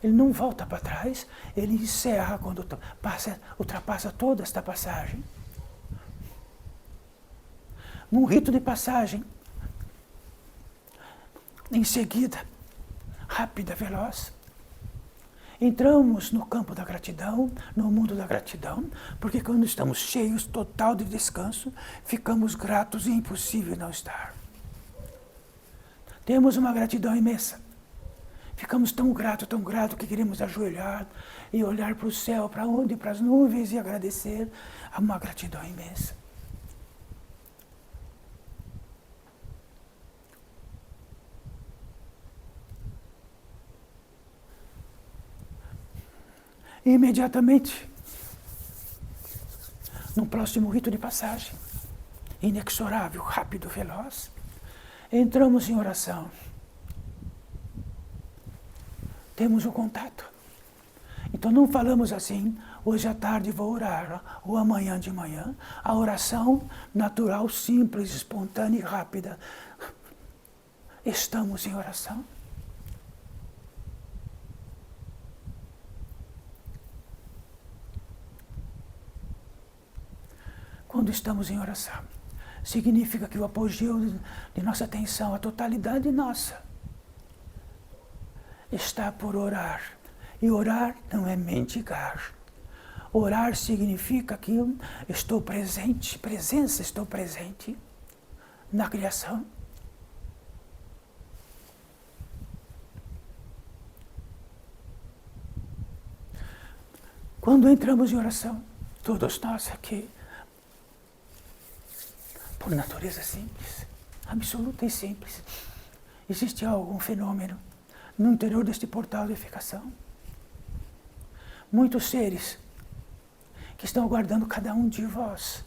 Ele não volta para trás, ele encerra quando ultrapassa toda esta passagem. Num rito de passagem, em seguida, rápida, veloz, entramos no campo da gratidão, no mundo da gratidão, porque quando estamos cheios total de descanso, ficamos gratos e é impossível não estar. Temos uma gratidão imensa. Ficamos tão gratos que queremos ajoelhar e olhar para o céu, para onde? Para as nuvens e agradecer a uma gratidão imensa. E imediatamente, no próximo rito de passagem, inexorável, rápido, veloz, entramos em oração. Temos o contato. Então não falamos assim, hoje à tarde vou orar, ou amanhã de manhã. A oração natural, simples, espontânea e rápida. Estamos em oração. Quando estamos em oração, significa que o apogeu de nossa atenção, a totalidade nossa, está por orar. E orar não é mendigar. Orar significa que eu estou presente, estou presente na criação. Quando entramos em oração, todos nós aqui, por natureza simples, absoluta e simples, existe algum fenômeno no interior deste portal de edificação. Muitos seres que estão aguardando cada um de vós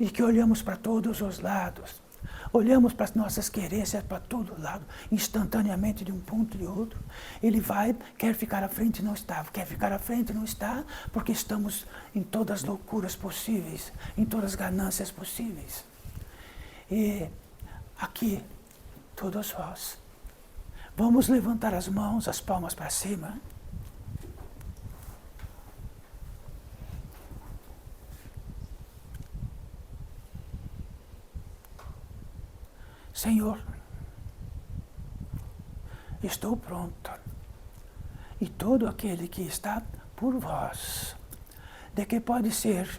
e que olhamos para todos os lados, olhamos para as nossas querências para todo lado, instantaneamente de um ponto e de outro. Ele quer ficar à frente e não está, quer ficar à frente e não está, porque estamos em todas as loucuras possíveis, em todas as ganâncias possíveis. E aqui, todos vós, vamos levantar as mãos, as palmas para cima. Senhor, estou pronto. E todo aquele que está por vós, de que pode ser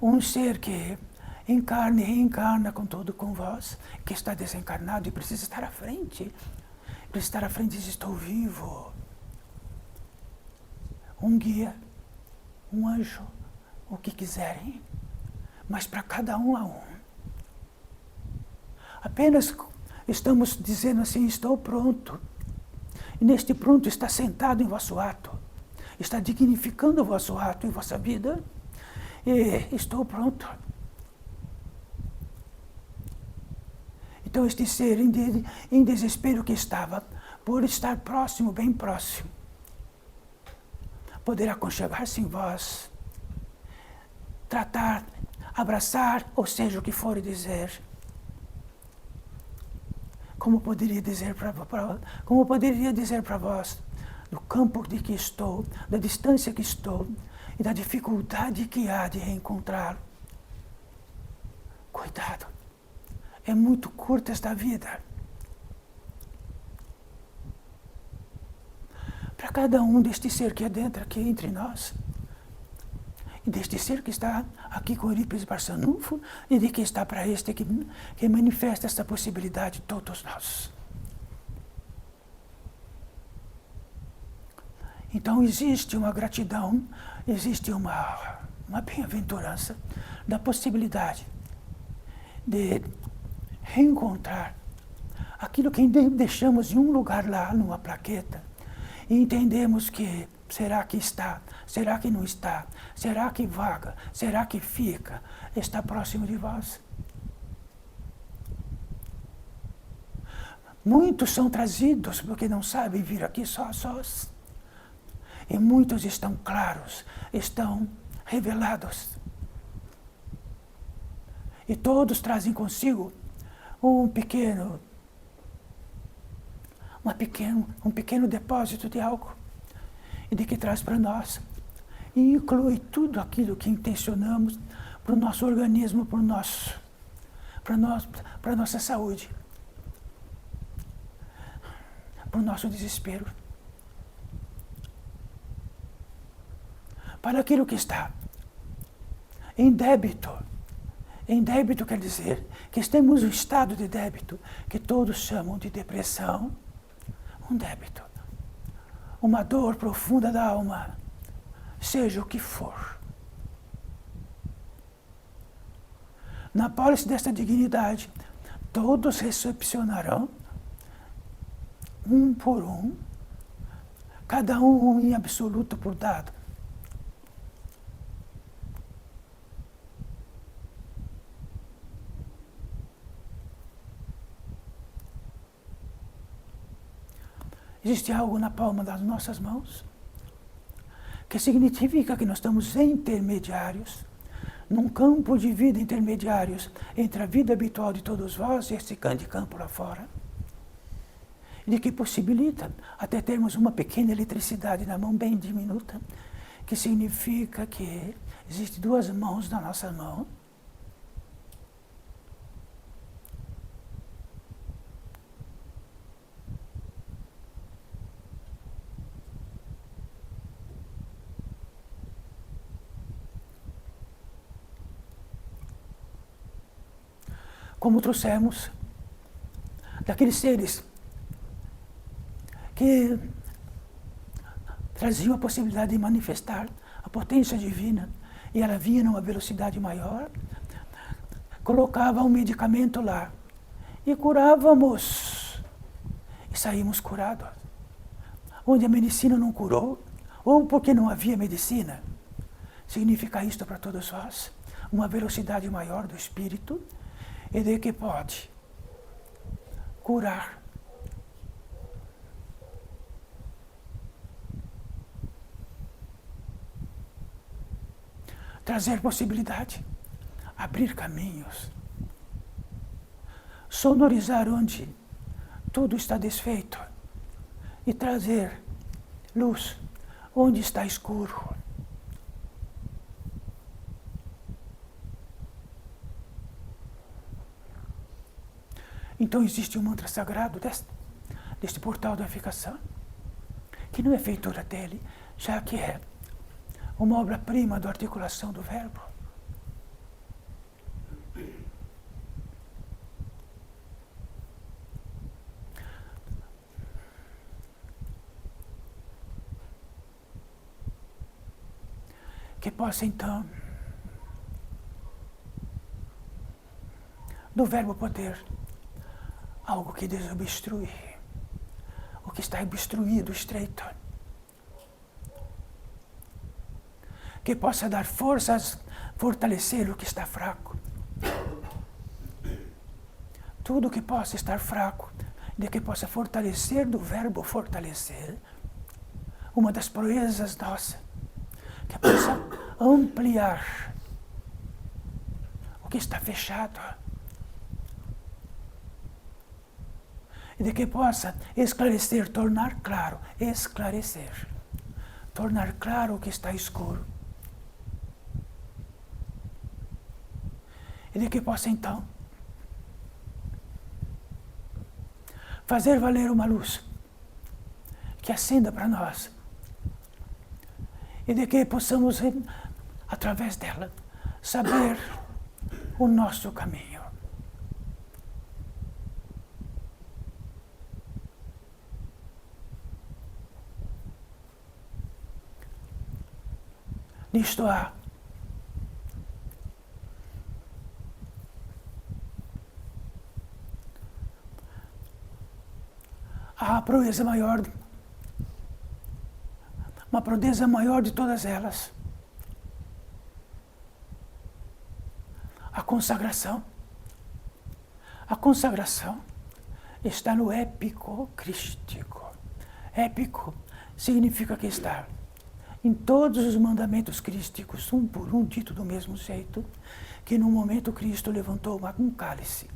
um ser que encarna e reencarna com vós, que está desencarnado e precisa estar à frente. Precisa estar à frente e diz, estou vivo. Um guia, um anjo, o que quiserem, mas para cada um a um. Apenas estamos dizendo assim, estou pronto. E neste pronto está sentado em vosso ato, está dignificando o vosso ato e vossa vida. E estou pronto. Então este ser em desespero que estava, por estar próximo, bem próximo, poder aconchegar-se em vós, tratar, abraçar, ou seja, o que for dizer. Como poderia dizer para vós, do campo de que estou, da distância que estou e da dificuldade que há de reencontrar. Cuidado, é muito curta esta vida. para cada um deste ser que adentra aqui entre nós, e deste ser que está aqui com Eurípides Barçanufo, e de que está para este que manifesta esta possibilidade, todos nós. Então existe uma gratidão, existe uma bem-aventurança da possibilidade de reencontrar aquilo que deixamos em um lugar lá, numa plaqueta, e entendemos que será que está, será que não está, será que vaga, será que fica, está próximo de vós. Muitos são trazidos porque não sabem vir aqui sós. E muitos estão claros, estão revelados. E todos trazem consigo um pequeno depósito de algo, e de que traz para nós, e inclui tudo aquilo que intencionamos para o nosso organismo, para a nossa saúde, para o nosso desespero, para aquilo que está em débito. Em débito quer dizer que estamos em um estado de débito que todos chamam de depressão, um débito, uma dor profunda da alma, seja o que for. Na pólice desta dignidade, todos recepcionarão, um por um, cada um em absoluto por dado. Existe algo na palma das nossas mãos que significa que nós estamos intermediários, num campo de vida intermediários entre a vida habitual de todos vós e esse grande campo lá fora, e que possibilita até termos uma pequena eletricidade na mão bem diminuta, que significa que existem duas mãos na nossa mão, como trouxemos daqueles seres que traziam a possibilidade de manifestar a potência divina, e ela vinha numa velocidade maior, colocava um medicamento lá e curávamos, e saímos curados. Onde a medicina não curou, ou porque não havia medicina, significa isto para todos vós, uma velocidade maior do espírito, e de que pode curar. Trazer possibilidade, abrir caminhos, sonorizar onde tudo está desfeito e trazer luz onde está escuro. Então existe um mantra sagrado deste portal da unificação, que não é feitura dele, já que é uma obra-prima da articulação do verbo. Que possa então, do verbo poder, algo que desobstrui o que está obstruído, estreito. Que possa dar forças, fortalecer o que está fraco. Tudo que possa estar fraco, de que possa fortalecer do verbo fortalecer, uma das proezas nossas, que possa ampliar o que está fechado. E de que possa esclarecer, tornar claro, esclarecer, tornar claro o que está escuro. E de que possa então fazer valer uma luz que acenda para nós e de que possamos, através dela, saber o nosso caminho. Nisto há a proeza maior, uma proeza maior de todas elas. A consagração. A consagração está no épico crístico. Épico significa que está em todos os mandamentos crísticos, um por um, dito do mesmo jeito, que no momento Cristo levantou um cálice.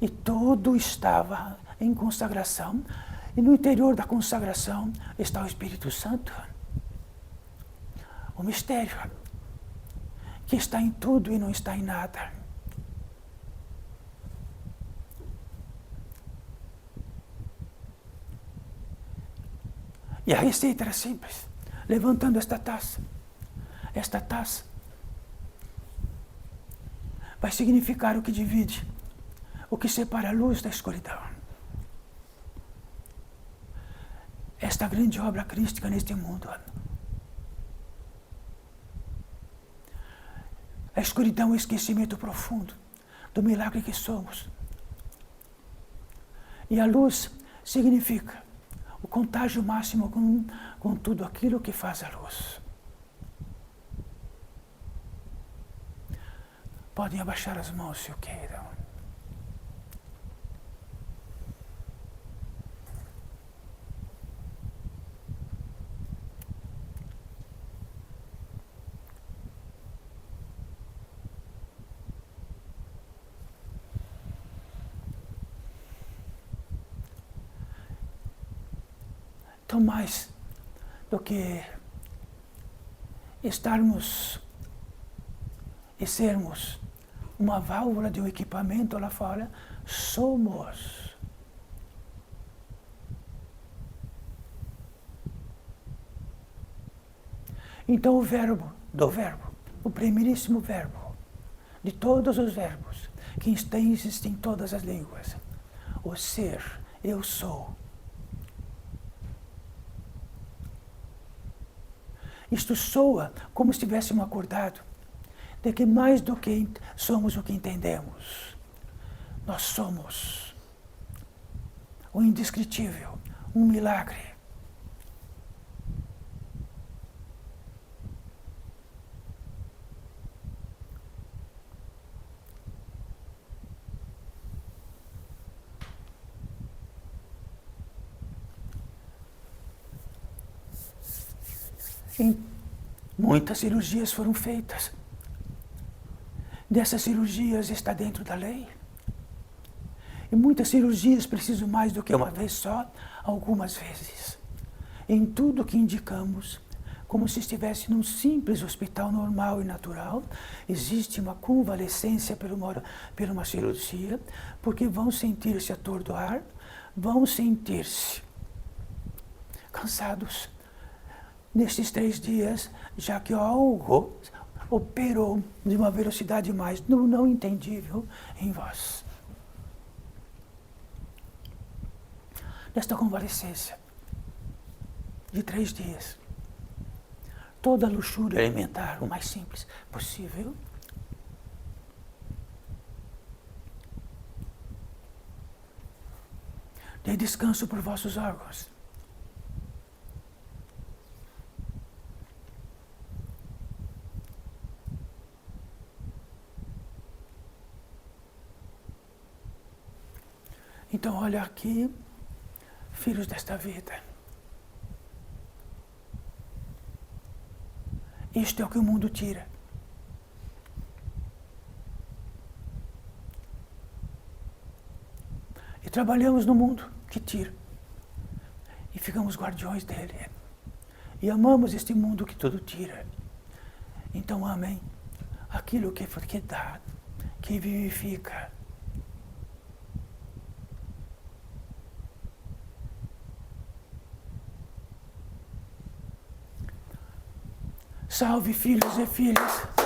E todo estava em consagração, e no interior da consagração está o Espírito Santo. O mistério, que está em tudo e não está em nada. E a receita era simples. Levantando esta taça vai significar o que divide, o que separa a luz da escuridão. Esta grande obra crística neste mundo. A escuridão é o esquecimento profundo do milagre que somos. E a luz significa o contágio máximo com tudo aquilo que faz a luz. Podem abaixar as mãos se o queiram. Então, mais do que estarmos e sermos uma válvula de um equipamento lá fora, somos. Então o verbo, o primeiríssimo verbo, de todos os verbos, que existem em todas as línguas, o ser, eu sou. Isto soa como se estivéssemos acordado, de que mais do que somos o que entendemos, nós somos o indescritível, um milagre. E muitas cirurgias foram feitas. Dessas cirurgias está dentro da lei. E muitas cirurgias precisam mais do que uma vez só, algumas vezes. Em tudo que indicamos, como se estivesse num simples hospital normal e natural, existe uma convalescência por uma cirurgia, porque vão sentir-se atordoar, vão sentir-se cansados nestes 3 dias, já que algo operou de uma velocidade mais não entendível em vós. Nesta convalescência de 3 dias, toda a luxúria alimentar, o mais simples possível, dê descanso por vossos órgãos. Então, olha aqui, filhos desta vida. Isto é o que o mundo tira. E trabalhamos no mundo que tira. E ficamos guardiões dele. E amamos este mundo que tudo tira. Então, amem aquilo que dá, que vivifica. Salve, filhos e filhas.